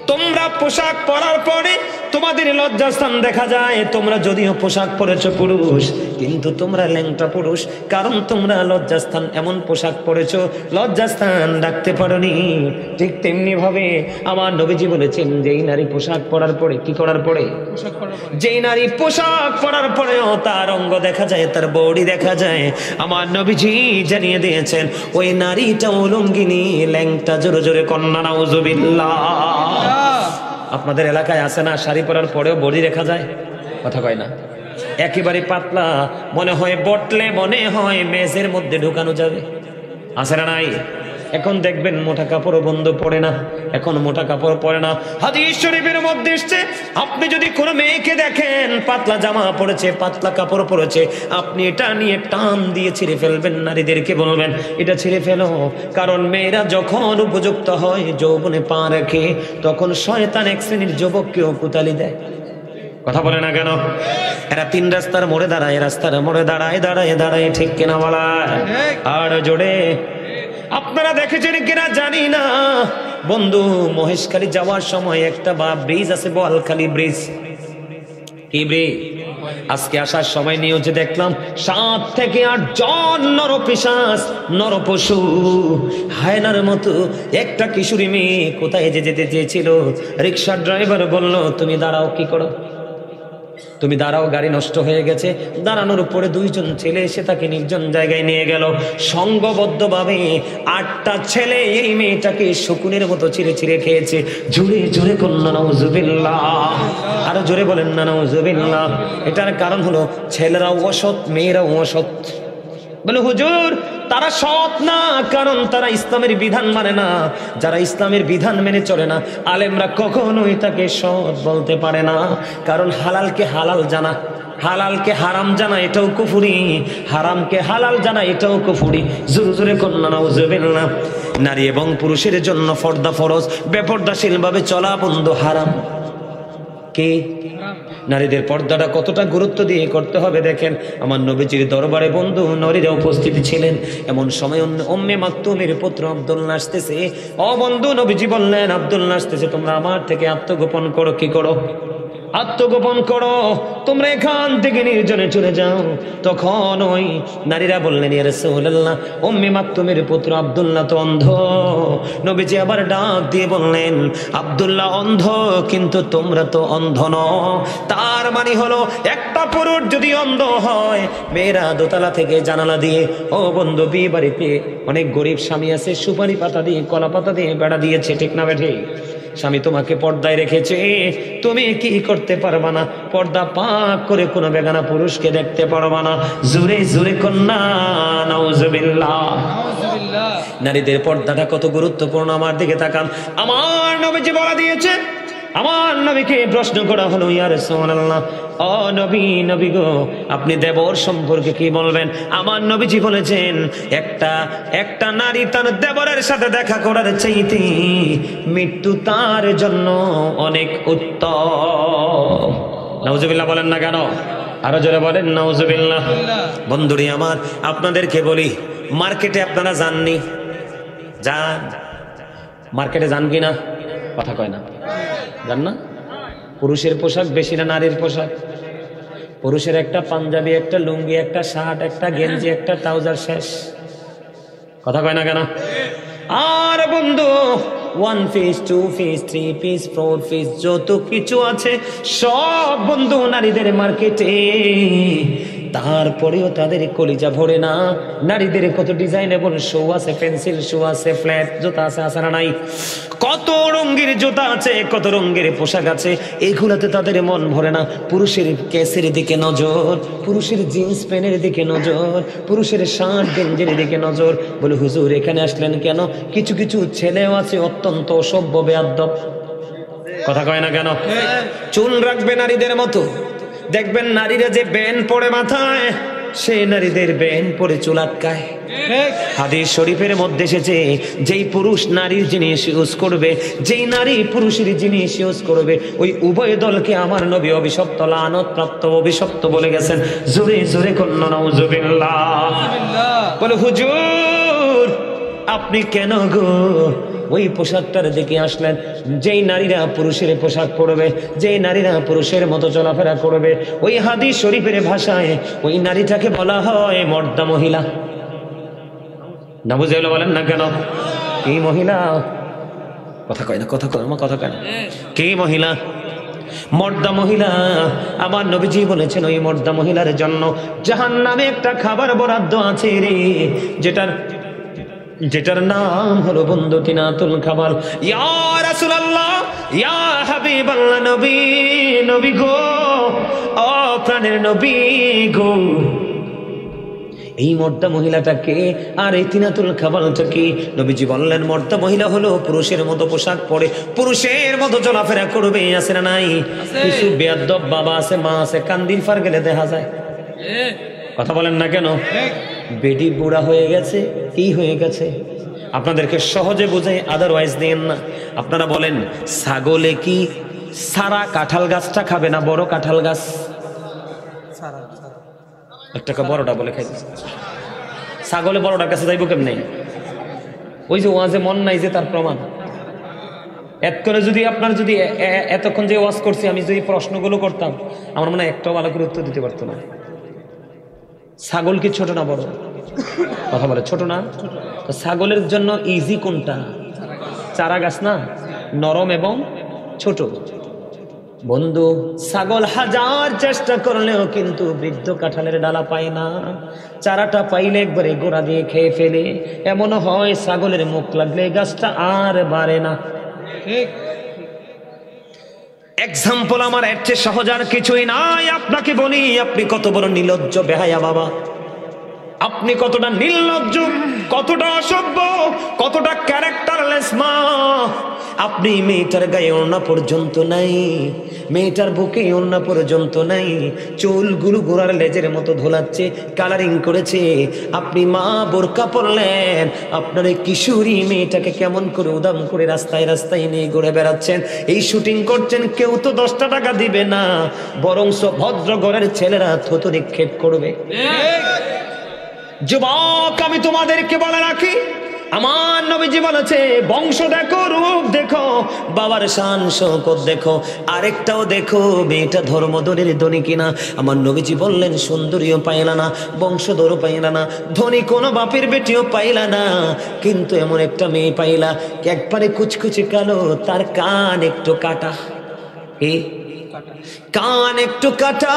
তোমরা পোশাক পরার পরে তোমাদের লজ্জাস্থান দেখা যায়। তোমরা যদিও পোশাক পরেছো পুরুষ, কিন্তু তোমরা ল্যাংটা পুরুষ, কারণ তোমরা লজ্জাস্থান এমন পোশাক পরেছো লজ্জাস্থান রাখতে পারোনি। ঠিক তেমনি ভাবে আমার নবীজি বলেছেন, যেই নারী পোশাক পরার পরে, কি করার পরে? যেই নারী পোশাক পরার পরেও তার অঙ্গ দেখা যায়, তার বডি দেখা যায়, আমার নবীজি জানিয়ে দিয়েছেন ওই নারীটা উলঙ্গিনী, ল্যাংটা। জোরে জোরে কন্যা নাউজুবিল্লাহ। আপনাদের এলাকায় আছে না, শাড়ি পরার পরেও বডি দেখা যায়? কথা কয় না। একেবারে পাতলা, মনে হয় বটলে, মনে হয় মেজের মধ্যে ঢুকানো যাবে। আছে না নাই? এখন দেখবেন মোটা কাপড় বন্ধ পড়ে না, এখন মোটা কাপড় পরে না। হাদিস শরীফের মধ্যে এসেছে, আপনি যদি কোনো মেয়েকে দেখেন পাতলা জামা পরেছে, পাতলা কাপড় পরেছে, আপনি এটা নিয়ে টান দিয়ে ছিঁড়ে ফেলবেন। নারীদেরকে বলবেন এটা ছিঁড়ে ফেলো, কারণ মেয়েরা যখন উপযুক্ত হয়, যৌবনে পা রাখে, তখন শয়তান এক শ্রেণীর যুবককেও কুতালি দেয়। কথা বলে না কেন? এরা তিন রাস্তার মোড়ে দাঁড়ায়, রাস্তার মোড়ে দাঁড়ায় দাঁড়ায় দাঁড়ায়, ঠিক কিনা বলা? আর জোরে। আপনারা দেখেছেন কিনা জানি না বন্ধু, মহেশখালী যাওয়ার সময় একটা ব্রিজ আছে, বোয়ালখালী ব্রিজ। কি ব্রিজ? আজকে আসার সময় নিউজে দেখলাম 7 থেকে 8 জন নরপিশাচ, নরপশু, হায়নার মতো একটা কিশোরী মেয়ে কোথায় যেতে চেয়েছিল। রিক্সার ড্রাইভার বলল তুমি দাঁড়াও। কি করো? তুমি দাঁড়াও, গাড়ি নষ্ট হয়ে গেছে। দাঁড়ানোর উপরে 2 জন ছেলে এসে তাকে নির্জন জায়গায় নিয়ে গেল। সংঘবদ্ধভাবে 8টা ছেলে এই মেয়েটাকে শকুনের মতো ছিঁড়ে ছিঁড়ে খেয়েছে। জোরে জোরে কন্যা নাউজুবিল্লাহ। আরো জোরে বলেন না নাউজুবিল্লাহ। এটার কারণ হলো ছেলেরাও অসৎ, মেয়েরাও অসৎ। বলে হুজুর তারা সৎ না, কারণ তারা ইসলামের বিধান মানে না। যারা ইসলামের বিধান মেনে চলে না, আলেমরা কখনোই তাকে সৎ বলতে পারে না। কারণ হালালকে হালাল জানা, হালালকে হারাম জানা, এটাও কুফরি। হারামকে হালাল জানা, এটাও কুফরি। জোরে জোরে কন্যা নাউজুবিল্লাহ। নারী এবং পুরুষের জন্য পর্দা ফরজ। বেপর্দাশীল ভাবে চলা বন্ধু হারাম। কে? নারীদের পর্দাটা কতটা গুরুত্ব দিয়ে করতে হবে দেখেন। আমার নবীজির দরবারে বন্ধু নারীরা উপস্থিত ছিলেন। এমন সময় উম্মে মাকতুমের পুত্র আব্দুল্লাহ আসতেছে। ও বন্ধু, নবীজি বললেন আব্দুল্লাহ আসতেছে, তোমরা আমার থেকে আত্মগোপন করো। কি করো? আত্মগোপন করো, তোমরা এখান থেকে নির্জনে চলে যাও। তখন ওই নারীরা বললেন ইয়া রাসূলুল্লাহ, উম্মে মাকতুমের পুত্র আব্দুল্লাহ তো অন্ধ। নবীজি আবার ডাক দিয়ে বললেন আব্দুল্লাহ অন্ধ, কিন্তু তোমরা তো অন্ধ নও। তার মানে হলো একটা পুরুষ যদি অন্ধ হয়, মেয়েরা দোতলা থেকে জানালা দিয়ে, ও বন্ধু বিয়ে বাড়িতে অনেক গরিব স্বামী আছে, সুপারি পাতা দিয়ে, কলা পাতা দিয়ে বেড়া দিয়েছে, ঠিক না বেঠে? স্বামী তোমাকে পর্দায় রেখেছে, তুমি কি করতে পারবা না? পর্দা পাক করে কোনো বেগানা পুরুষকে দেখতে পারবা না। জোরে জোরে কন্যা নাউজুবিল্লাহ। নারীদের পর্দাটা কত গুরুত্বপূর্ণ, আমার দিকে তাকান। আমার নবীজি বলা দিয়েছে, আমার নবীকে প্রশ্ন করা হলো ইয়া রাসূলুল্লাহ, ও নবী, নবী গো, আপনি দেবর সম্পর্কে কি বলবেন? আমার নবীজি বলেছেন একটা নারী তার দেবরের সাথে দেখা করার চাইতে মৃত্যু তার জন্য অনেক উত্তম। নাউজুবিল্লাহ বলেন না কেন? আরো জোরে বলেন নাউজুবিল্লাহ। বন্ধুরি আমার, আপনাদেরকে বলি, মার্কেটে আপনারা যাননি? যান, মার্কেটে যান কিনা? কথা কয় না। জান না? পুরুষের পোশাক বেশি না নারীর পোশাক? পুরুষের একটা পাঞ্জাবি, একটা লুঙ্গি, একটা শার্ট, একটা গেঞ্জি, একটা ট্রাউজার, শেষ। কথা কয় না কেন? আর বন্ধু 1 পিস 2 পিস 3 পিস 4 পিস যত কিছু আছে সব বন্ধু নারীদের মার্কেটে। তারপরেও তাদের কলিজা ভরে না। নারীদের কত ডিজাইনেবল শু আছে, পেন্সিল শু আছে, ফ্ল্যাট জুতা আছে, আছে না নাই? কত রঙের জুতা আছে, কত রঙের পোশাক আছে, এগুলাতে তাদের মন ভরে না। পুরুষের কেসের দিকে নজর, পুরুষের জিন্স প্যান্টের দিকে নজর, পুরুষের শার্ট গেঞ্জির দিকে নজর। বলে হুজুর এখানে আসলেন কেন? কিছু কিছু ছেলেও আছে অত্যন্ত অসভ্য বেয়াদ্দপ। কথা কয় না কেন? চুল রাখবে নারীদের মতো, দেখবেন নারীরা যে ব্যান্ড পরে মাথায়, সে নারীদের ব্যান্ড পরে চুল আটকায়। হাদিস শরীফের মধ্যে এসেছে, যেই পুরুষ নারীর জিনিস ইউজ করবে, যেই নারী পুরুষের জিনিস ইউজ করবে, ওই উভয় দলকে আমার নবী অভিশপ্ত, লানত প্রাপ্ত, অভিশপ্ত বলে গেছেন। জোরে জোরে কন্যা নাউজুবিল্লাহ। বলে হুজুর আপনি কেন গো ওই পোশাকটার দিকে আসলেন? যেই নারীরা পুরুষের পোশাক পরবে, যেই নারীরা পুরুষের মতো চলাফেরা করবে, ওই হাদিস শরীফের ভাষায় ওই নারীটাকে বলা হয় মর্দা মহিলা। না বুঝে বলেন না কেন? কি মহিলা? কথা কয় না, কথা কয় আমার কথা কেন? কি মহিলা? মর্দা মহিলা। আমার নবীজি বলেছেন ওই মর্দা মহিলার জন্য জাহান্নামে একটা খাবার বরাদ্দ আছে রে, যেটার নাম হলো বন্ধু তিনাতুল খাবার। ইয়া রাসূলুল্লাহ, ইয়া হাবিবাল্লাহ, নবী, নবী গো, ও প্রাণের নবী গো, এই মর্দা মহিলাটাকে আর এই তিনাতুল খাবারটা কি? নবীজি বললেন মর্দা মহিলা হলো পুরুষের মতো পোশাক পরে, পুরুষের মতো চলাফেরা করবে। আছে না নাই? কিছু বেয়াদ্দপ বাবা আছে, মা আছে, কান্দির ফার গেলে দেখা যায়। কথা বলেন না কেন? বেটি বুড়া হয়ে গেছে, কি হয়ে গেছে? আপনাদেরকে সহজে বুঝে, আদারওয়াইজ দিয়েন না। আপনারা বলেন ছাগলে কি সারা কাঁঠাল গাছটা খাবে না বড় কাঁঠাল গাছ? একটা বড়টা বলে খাইছে। ছাগলে বড়টার কাছে যাইব কেমনে? ওই যে ওয়াজে মন নাই যে তার প্রমাণ। এত করে যদি আপনার যদি এতক্ষণ যে ওয়াজ করছি আমি যদি প্রশ্নগুলো করতাম, আমার মনে হয় একটাও ভালো করে উত্তর দিতে পারতো না। ছাগল কি ছোট না বড়? কথা বলে ছোট না? তো ছাগলের জন্য ইজি কোনটা? চারা গাছ না, নরম এবং ছোট। বন্ধু ছাগল হাজার চেষ্টা করলেও কিন্তু বৃদ্ধ কাঁঠালের ডালা পায় না। চারাটা পাইলে একবারে গোড়া দিয়ে খেয়ে ফেলে। এমনও হয় ছাগলের মুখ লাগলে গাছটা আর বাড়ে না। এক্সাম্পল আমার এর চেয়ে সহজ আর কিছুই নাই। আপনাকে বলি, আপনি কত বড় নির্লজ্জ বেহায়া বাবা, আপনি কতটা নির্লজ্জ, কতটা অসভ্য, কতটা ক্যারেক্টারলেস মা। আপনি মেয়েটার গায়ে ওড়না পর্যন্ত নাই, মেয়েটার বুকে ওড়না পর্যন্ত নাই, চুলগুলো ঘোড়ার লেজের মতো ধোলাচ্ছে, কালারিং করেছে। আপনি মা বোরকা পরলেন, আপনার এই কিশোরী মেয়েটাকে কেমন করে উদাম করে রাস্তায় রাস্তায় নিয়ে ঘুরে বেড়াচ্ছেন। এই শুটিং করছেন, কেউ তো 10টা টাকা দিবে না, বরং ভদ্র ঘরের ছেলেরা থুতু নিক্ষেপ করবে। যুবক আমি তোমাদেরকে বলে রাখি, আমার নবীজি বলেছে বংশ দেখো, রূপ দেখো, বাবার শান শৌকত দেখো, আরেকটাও দেখো মেয়েটা ধর্মধনের ধনী কিনা। আমার নবীজি বললেন সুন্দরীও পাইলা না, বংশধরও পাইলা না, ধনী কোনো বাপের বেটিও পাইলা না, কিন্তু এমন একটা মেয়ে পাইলা একবারে কুচকুচে কালো, তার কান একটু কাটা। কান একটু কাটা,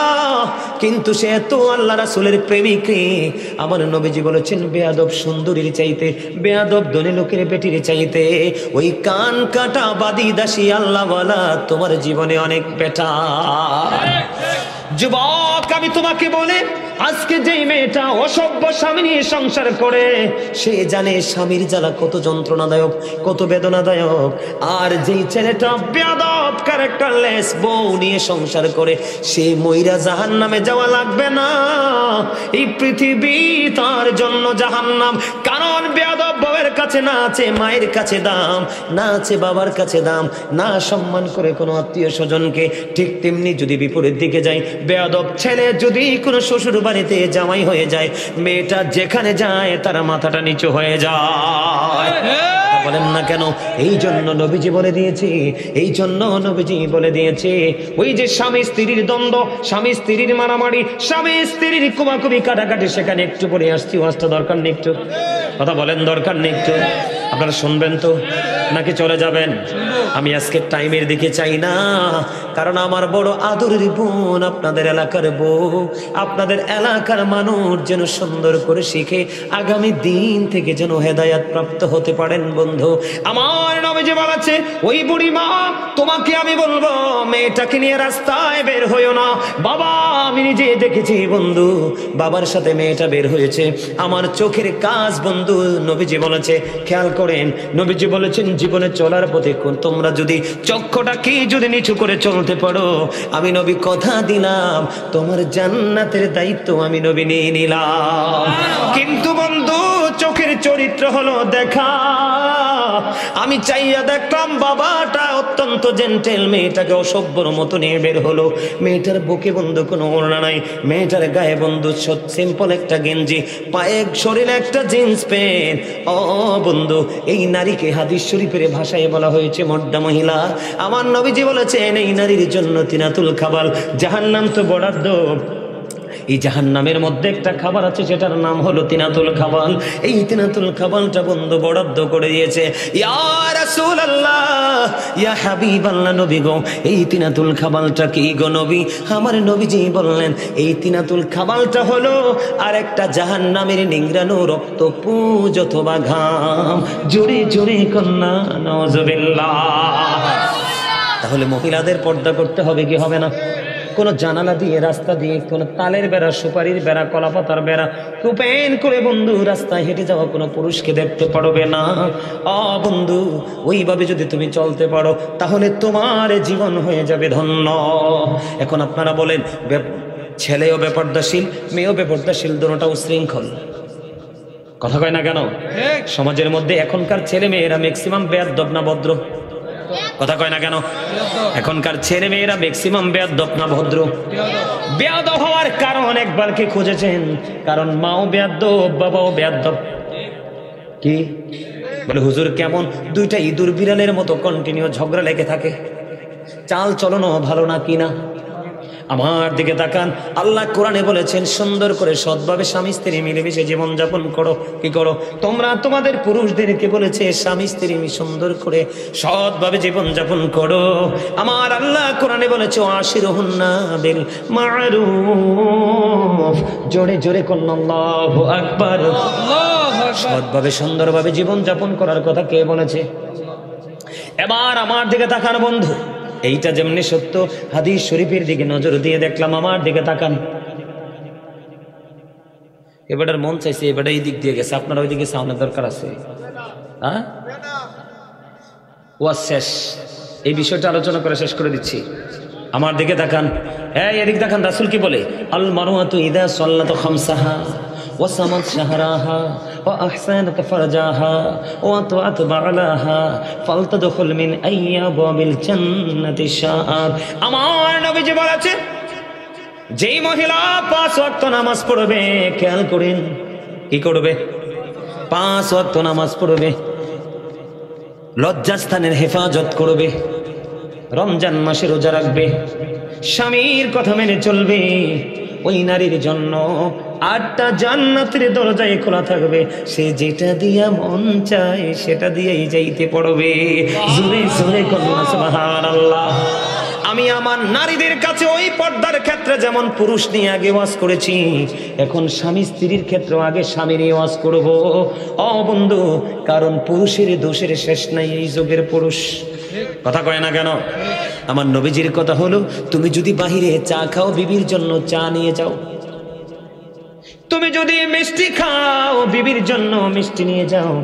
কিন্তু সে এত আল্লাহ রাসূলের প্রেমিক। আমার নবীজি বলেছেন বেয়াদব সুন্দরীর চাইতে, বেয়াদব ধনী লোকের বেটির চাইতে ওই কান কাটা বাদী দাসী আল্লাহ ওয়ালা তোমার জীবনে অনেক বেটার। যুবক আমি তোমাকে বলে, আজকে যেই মেয়েটা অসভ্য স্বামী নিয়ে সংসার করে, সে জানে স্বামীর জ্বালা কত যন্ত্রণাদায়ক, কত বেদনাদায়ক। আর যেই ছেলেটা বেয়াদব ক্যারেক্টারলেস বউ নিয়ে সংসার করে, সে মইরা জাহান্নামে যাওয়া লাগবে না। এই পৃথিবী তার জন্য জাহান্নাম। কারণ বেয়াদব বউয়ের কাছে না আছে মায়ের কাছে দাম, না আছে বাবার কাছে দাম, না সম্মান করে কোনো আত্মীয় স্বজনকে। ঠিক তেমনি যদি বিপরীত দিকে যাই, বেয়াদব ছেলে যদি কোনো শ্বশুর বাড়িতে জামাই হয়ে যায়, মেয়েটা যেখানে যায় তার মাথাটা নিচু হয়ে যায়। বলেন না কেন? এই জন্য নবীজি বলে দিয়েছি, এই জন্য নবীজি বলে দিয়েছে, ওই যে স্বামী স্ত্রীর দ্বন্দ্ব, স্বামী স্ত্রীর মারামারি, স্বামী স্ত্রীর কুমাকুমি কাটাকাটি, সেখানে একটু পরে আসছি, ওয়াজটা দরকার নেই একটু? কথা বলেন, দরকার নেই একটু? আপনারা শুনবেন তো নাকি চলে যাবেন? আমি আজকে টাইমের দিকে চাই না, কারণ আমার বড় আদরের বোন, আপনাদের এলাকার বউ, আপনাদের এলাকার মানুষ যেন সুন্দর করে শিখে আগামী দিন থেকে যেন হেদায়াত প্রাপ্ত হতে পারেন। বন্ধু আমার নবীজি বলেছে, ওই বুড়ি মা, তোমাকে আমি বলবো মেয়েটাকে নিয়ে রাস্তায় বের হইও না। বাবা আমি নিজে দেখেছি বন্ধু, বাবার সাথে মেয়েটা বের হয়েছে, আমার চোখের কাজ বন্ধু। নবীজি বলেছে, খেয়াল করেন, নবীজি বলেছেন জীবনে চলার পথে তোমরা যদি চক্ষুটাকে যদি নিচু করে চলতে পারো, আমি নবী কথা দিলাম তোমার জান্নাতের দায়িত্ব আমি নবী নিয়ে নিলাম। কিন্তু বন্ধু চোখের চরিত্র হলো দেখা। আমি চাইয়া দেখলাম বাবাটা অত্যন্ত জেন্টেল, মেয়েটাকে অসভ্যর মতো নিয়ে বের হলো। মেয়েটার বুকে বন্ধু কোনো ওড়না নাই, মেয়েটার গায়ে বন্ধু সিম্পল একটা গেঞ্জি, পায়ে শরীরে একটা জিন্স প্যান্ট। ও বন্ধু, এই নারীকে হাদিস শরীফের ভাষায় বলা হয়েছে মর্দা মহিলা। আমার নবীজি বলেছেন এই নারীর জন্য তিনাতুল খাবাল, জাহান্নাম তো বরাদ্দ। এই জাহান্নামের মধ্যে একটা খাবার আছে, সেটার নাম হলো তিনাতুল খাবাল। এই তিনাতুল খাবালটা বন্ধু বরাদ্দ করে দিয়েছে। ইয়া রাসূলুল্লাহ, ইয়া হাবিবাল্লাহ, নবী গো, এই তিনাতুল খাবালটা কি গো নবী? আমার নবীজি বললেন, এই তিনাতুল খাবালটা হলো আর একটা জাহান্নামের নিংড়ানো রক্তপুঞ্জ অথবা ঘাম। জোরে জোরে কন্যা নাউজুবিল্লাহ। তাহলে মহিলাদের পর্দা করতে হবে কি হবে না? কোনো জানালা দিয়ে, রাস্তা দিয়ে, কোনো তালের বেড়া, সুপারির বেড়া, কলাপাতার বেড়া ওপেন করে বন্ধু রাস্তায় হেঁটে যাওয়া কোনো পুরুষকে দেখতে পারবে না। বন্ধু ওইভাবে যদি তুমি চলতে পারো, তাহলে তোমার জীবন হয়ে যাবে ধন্য। এখন আপনারা বলেন, ছেলেও বেপর্দাশীল, মেয়েও বেপর্দাশীল, দুটোটা উশৃঙ্খল। কথা কয় না কেন? সমাজের মধ্যে এখনকার ছেলে মেয়েরা ম্যাক্সিমাম বেয়াদব না ভদ্র? কথা কয় না কেন? এখনকার ছেলে মেয়েরা ম্যাক্সিমাম বেয়াদব না ভদ্র? বেয়াদব হওয়ার কারণ একবার কি খুঁজেছেন? কারণ মাও বেয়াদব, বাবাও বেয়াদব। কি বলে হুজুর, কেমন? দুইটা ইঁদুর বিড়ালের মতো কন্টিনিউ ঝগড়া লেগে থাকে, চাল চলনও ভালো না কিনা। আমার দিকে তাকান, আল্লাহ কোরআনে বলেছেন সুন্দর করে সৎভাবে স্বামী স্ত্রী মিলেমিশে জীবন যাপন করো। কি করো? তোমরা তোমাদের পুরুষদেরকে বলেছে স্বামী স্ত্রী সুন্দর করে সৎভাবে জীবন যাপন করো। আমার আল্লাহ কোরআনে বলেছে আশিরুহুন্না বিল মারুফ। জোরে জোরে কোন আল্লাহু আকবার। সৎভাবে সুন্দরভাবে জীবন যাপন করার কথা কে বলেছে? এবার আমার দিকে তাকান বন্ধু, এইটা যেমনি সত্য, হাদিস শরীফের দিকে নজর দিয়ে দেখলাম। আমার দিকে তাকান, এবারের মন চাইছে এবারে এই দিক দিয়ে গেছে, আপনারা ওই দিকে সামনে দরকার আছে। হ্যাঁ, ওয়াজ শেষ, এই বিষয়টা আলোচনা করে শেষ করে দিচ্ছি। আমার দিকে তাকান, হ্যাঁ এদিক তাকান। রাসূল কি বলে? আল মারওয়াতু ইযা সাল্লাত খামসাহা ওয়া সামাত শাহরাহা ওয়া আহসানাত ফারজাহা ওয়া আতাআত বা'লাহা ফালতাদখুল মিন আইয়াবিল জান্নাতি শাআর। আমার নবীজি বলেছেন, যেই মহিলা 5 ওয়াক্ত নামাজ পড়বে, খেয়াল করেন কি করবে? 5 ওয়াক্ত নামাজ পড়বে, লজ্জাস্থানের হেফাজত করবে, রমজান মাসে রোজা রাখবে, স্বামীর কথা মেনে চলবে, ওই নারীর জন্য 8টা জান্নাতের দরজায় খোলা থাকবে। সে যেটা দিয়া মন চায় সেটা দিয়েই যাইতে পড়বে। জোরে জোরে কন্যা সুবহানাল্লাহ। আমি আমার নারীদের কাছে ওই পর্দার ক্ষেত্রে যেমন পুরুষ নিয়ে আগে ওয়াজ করেছি, এখন স্বামী স্ত্রীর ক্ষেত্রে আগে স্বামী নিয়ে ওয়াজ করব। বন্ধু, কারণ পুরুষের দোষের শেষ নাই এই যুগের পুরুষ। কথা কয় না কেন? আমার নবীজির কথা হলো, তুমি যদি বাহিরে চা খাও, বিবির জন্য চা নিয়ে যাও। তুমি যদি মিষ্টি খাও, বিবির জন্য মিষ্টি নিয়ে যাও।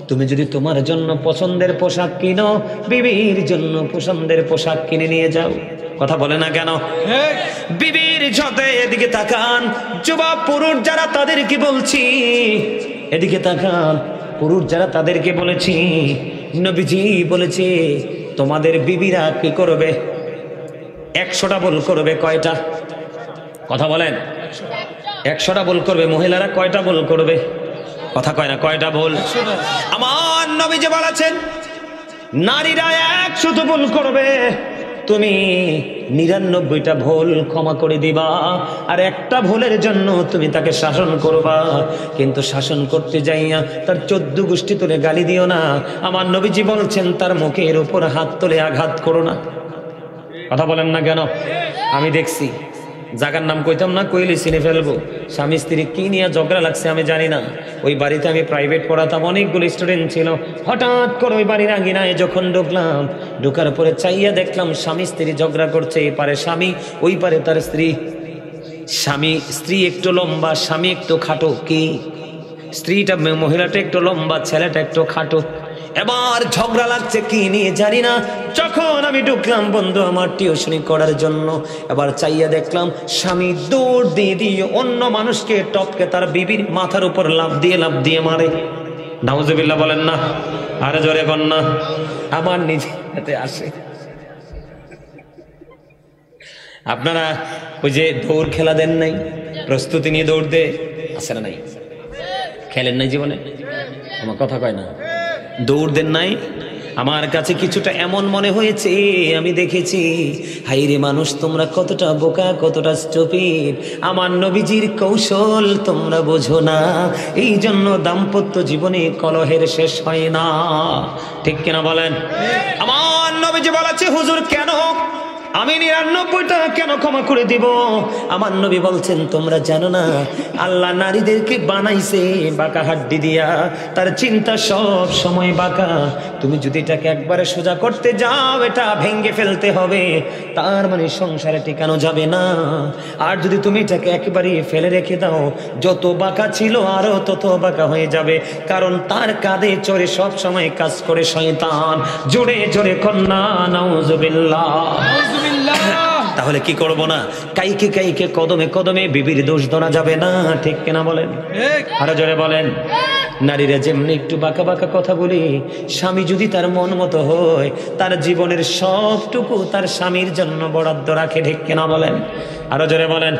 তুমি যদি তোমার জন্য পছন্দের পোশাক কিনো, বিবির জন্য পছন্দের পোশাক কিনে নিয়ে যাও। কথা বলে না কেন? বিবির সাথে এদিকে তাকান, যুবক পুরুষ যারা তাদেরকে বলছি, এদিকে তাকান, পুরুষ যারা তাদেরকে বলেছি, নবীজি বলেছে তোমাদের বিবিরা কি করবে? 100টা বল করবে। কয়টা? কথা বলেন। 100টা বল করবে। মহিলারা কয়টা বল করবে? কথা কয় না, কয়টা বল? আমার নবীজি বলেছেন নারীরা 100টা ভুল করবে, তুমি 99টা ভুল ক্ষমা করে দিবা, আর একটা ভুলের জন্য তুমি তাকে শাসন করবা। কিন্তু শাসন করতে যাইয়া তার 14 গোষ্ঠী তুলে গালি দিও না। আমার নবীজি বলছেন তার মুখের উপর হাত তুলে আঘাত করো না। কথা বলেন না কেন? আমি দেখছি, জায়গার নাম কইতাম না, কইলে চিনে ফেলবো। স্বামী স্ত্রী কি নিয়ে ঝগড়া লাগছে আমি জানি না। ওই বাড়িতে আমি প্রাইভেট পড়াতাম, অনেকগুলো স্টুডেন্ট ছিল। হঠাৎ করে ওই বাড়ির আঙিনায় যখন ঢুকলাম, ঢুকার পরে চাইয়া দেখলাম স্বামী স্ত্রী ঝগড়া করছে। এই পারে স্বামী, ওই পারে তার স্ত্রী। স্ত্রী একটু লম্বা, স্বামী একটু খাটো। কি স্ত্রীটা, মহিলাটা একটু লম্বা, ছেলেটা একটু খাটো। এবার ঝগড়া লাগছে কি নিয়ে জানি না। যখন আমি ঢুকলাম বন্ধু আমার টিউশনি করার জন্য, এবার চাইয়া দেখলাম স্বামী দৌড় দিয়ে অন্য মানুষকে টপকে তার বিবির মাথার উপর লাফ দিয়ে মারে। নাউজুবিল্লাহ বলেন না, আরে জোরে বল না। আমার নিজের হাতে আসে। আপনারা ওই যে দৌড় খেলা দেন নাই, প্রস্তুতি নিয়ে দৌড় দে, আছে না নাই? খেলেন নাই জীবনে? আমার কথা কয় না। দৌড় দেন নাই? আমার কাছে কিছুটা এমন মনে হয়েছে, আমি দেখেছি হাইরে মানুষ তোমরা কতটা বোকা, কতটা স্টুপিড। আমার নবীজির কৌশল তোমরা বোঝো না, এই জন্য দাম্পত্য জীবনে কলহের শেষ হয় না। ঠিক কিনা বলেন? আমার নবীজি বলেছে হুজুর কেন আমি 99টা কেন ক্ষমা করে দিব? আমার নবী বলছেন তোমরা জানো না আল্লাহ নারীদেরকে বানাইছে বাঁকা হাড্ডি দিয়া, তার চিন্তা সব সময় বাঁকা। তুমি যদি এটাকে একবারে সোজা করতে যাও, এটা ভেঙে ফেলতে হবে, তার মানে সংসারে টিকানো যাবে না। আর যদি তুমি এটাকে একেবারে ফেলে রেখে দাও, যত বাঁকা ছিল আরো তত বাঁকা হয়ে যাবে, কারণ তার কাঁধে চড়ে সব সময় কাজ করে শয়তান। জোরে জোরে কন্যা নাউজুবিল্লাহ। তাহলে কি করব না? কাইকে কাইকে কদমে কদমে বিবির দোষ ধরা যাবে না। ঠিক কিনা বলেন? আরো জোরে বলেন। নারীরা যেমনি একটু বাঁকা বাঁকা কথা বলি, স্বামী যদি তার মন মতো হয়, তার জীবনের সবটুকু তার স্বামীর জন্য বরাদ্দ রাখে। ঠিক কিনা বলেন? আরো জোরে বলেন।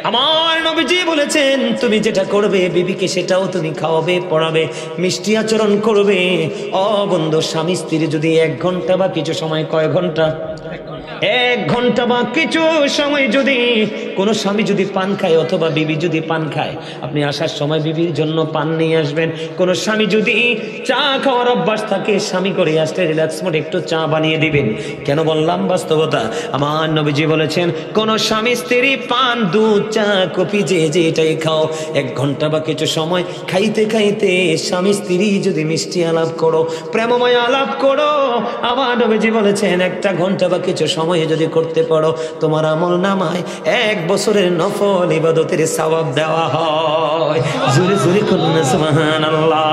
আমার নবীজি বলেছেন তুমি যেটা করবে বিবিকে সেটাও তুমি খাওয়াবে, পড়াবে, মিষ্টি আচরণ করবে। ও বন্ধু, স্বামী স্ত্রী যদি 1 ঘন্টা বা কিছু সময়, কয় ঘন্টা? 1 ঘন্টা বা কিছু সময় যদি কোনো স্বামী যদি পান খায় অথবা বিবি যদি পান খায়, আপনি আসার সময় বিবির জন্য পান নিয়ে আসবেন। কোন স্বামী যদি চা খাওয়ার অভ্যাস থাকে, স্বামী করে আসলে রিল্যাক্স মোড একটু চা বানিয়ে দিবেন। কেন বললাম? বাস্তবতা। আমার নবীজি বলেছেন কোন স্বামী স্ত্রী পান, দুধ, চা, কফি যে এটাই খাও, 1 ঘন্টা বা কিছু সময় খাইতে খাইতে স্বামী স্ত্রী যদি মিষ্টি আলাপ করো, প্রেমময় আলাপ করো, আমার নবীজি বলেছেন 1 ঘন্টা বা কিছু সময় যদি করতে পারো, তোমার আমল নামায় 1 বছরের নফল ইবাদতের সওয়াব দেওয়া হয়। জোরে জোরে করুন সুবহানাল্লাহ।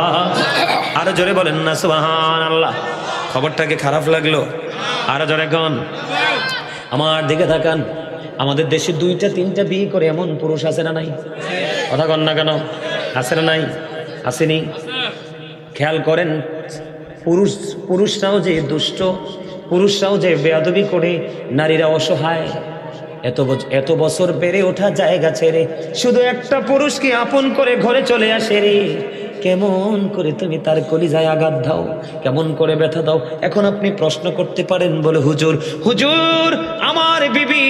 আরো জোরে বলেন না সুবহানাল্লাহ। খবরটা কি খারাপ লাগলো? আরো জোরে কোন। আমার দিকে তাকান। আমাদের দেশে 2টা 3টা বিয়ে করে এমন পুরুষ আছে না নাই? কথা কন না কেন? আছে না নাই? আসেনি? খেয়াল করেন, পুরুষরাও যে দুষ্ট, পুরুষরাও যে বেয়াদবি করে, নারীরা অসহায়। এত বছর বেড়ে ওঠা জায়গা ছেড়ে শুধু একটা পুরুষকে আপন করে ঘরে চলে আসে রে। কেমন করে তুমি তার কলিজায় আঘাত দাও, কেমন করে ব্যথা দাও। এখন আপনি প্রশ্ন করতে পারেন বলে হুজুর আমার বিবি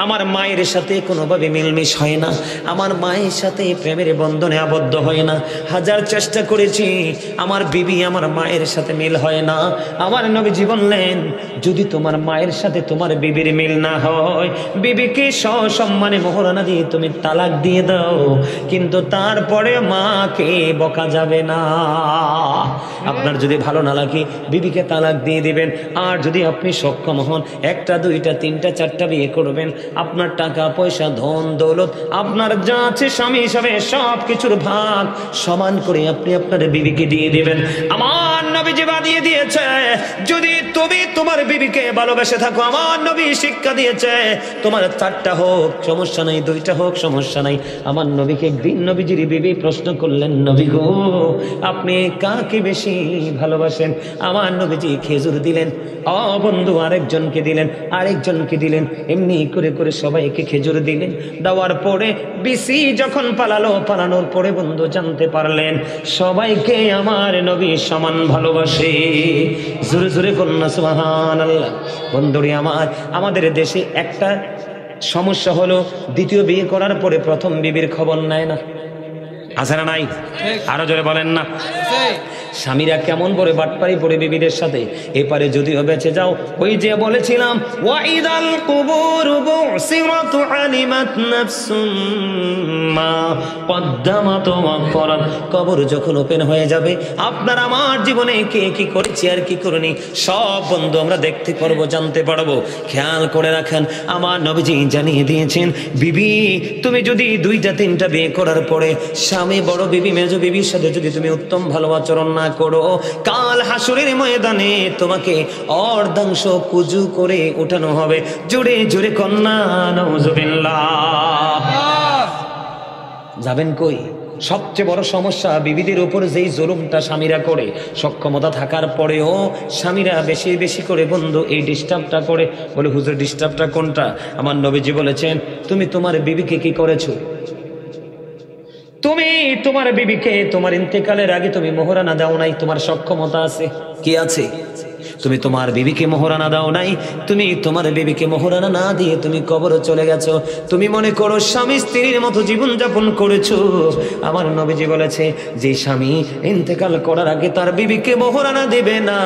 আমার মায়ের সাথে কোনোভাবে মিলমিশ হয় না, আমার মায়ের সাথে প্রেমের বন্ধনে আবদ্ধ হয় না। হাজার চেষ্টা করেছি, আমার বিবি আমার মায়ের সাথে মিল হয় না। আমার নবীজি বললেন যদি তোমার মায়ের সাথে তোমার বিবির মিল না হয়, বিবিকে সসম্মানে মোহরানা দিয়ে তুমি তালাক দিয়ে দাও, কিন্তু তারপরে মাকে বকা যাবে না। আপনার যদি ভালো না লাগে বিবিকে তালাক দিয়ে দিবেন। আর যদি আপনি সক্ষম হন 1টা 2টা 3টা 4টা বিয়ে করবেন, আপনার টাকা পয়সা ধন দৌলত আপনার যা আছে স্বামী হিসাবে সব কিছুর ভাগ সমান করে আপনি আপনার বিবিকে দিয়ে দিবেন। আমার নবীজি বানিয়ে দিয়েছে যদি তুমি তোমার বিবিকে ভালোবেসে থাকো, আমার নবী শিক্ষা দিয়েছে তোমার 4টা হোক সমস্যা নাই, 2টা হোক সমস্যা নাই। আমার নবীকে একদিন নবীজির বিবি প্রশ্ন করলেন, নবী গো আপনি কাকে বেশি ভালোবাসেন? আমার নবীজি খেজুর দিলেন, বন্ধু আরেকজনকে দিলেন, আরেকজনকে দিলেন, এমনি করে করে সবাইকে খেজুর দিলেন। দেওয়ার পরে বিসি যখন পালানোর পরে বন্ধু জানতে পারলেন সবাইকে আমার নবী সমান ভালোবাসে। জোরে জোরে কন্যা সুবহানাল্লাহ। বন্ধুরে আমাদের দেশে একটা সমস্যা হলো, দ্বিতীয় বিয়ে করার পরে প্রথম বিবির খবর নেয় না। আছে না নাই? আরো জোরে বলেন না। স্বামীরা কেমন করে বাটপারি পড়ে বিবিদের সাথে। এপারে যদিও বেঁচে যাও, ওই যে বলেছিলাম ওয়াইদাল কুবুর বুসিরাত আলিমাত নাফসুম মা কদ্দামাত ওয়া আখরাত। কবর যখন ওপেন হয়ে যাবে, আপনার আমার জীবনে কে কি করেছি আর কি করিনি সব বন্ধু আমরা দেখতে পারবো, জানতে পারবো। খেয়াল করে রাখেন, আমার নবীজি জানিয়ে দিয়েছেন, বিবি তুমি যদি 2টা 3টা বিয়ে করার পরে স্বামী বড় বিবি মেজ বিবির সাথে যদি তুমি উত্তম ভালো আচরণ না করো, কাল হাসরের ময়দানে তোমাকে অর্ধাংশ কুজু করে উঠানো হবে। জোরে জোরে কন্যা নাউজুবিল্লাহ। যাবেন কই? সবচেয়ে বড় সমস্যা বিবিদের উপর যেই জুলুমটা স্বামীরা করে, সক্ষমতা থাকার পরেও স্বামীরা বেশি বেশি করে বন্ধু এই ডিস্টার্বটা করে। বলে হুজুর ডিস্টার্বটা কোনটা? আমার নবীজি বলেছেন, তুমি তোমার বিবিকে কি করেছো? তুমি তোমার বিবিকে তোমার ইন্তেকালের আগে তুমি মোহরানা দাও নাই। তোমার সক্ষমতা আছে, কি আছে? তুমি তোমার বিবিকে মোহরানা দাও নাই। তুমি তোমার বিবিকে মোহরানা না দিয়ে তুমি কবরে চলে গেছো। তুমি মনে করো স্বামী স্ত্রীর মতো জীবন যাপন করেছো। আমার নবীজি বলেছে, যে স্বামী ইন্তেকাল করার আগে তার বিবিকে মোহরানা দেবে না,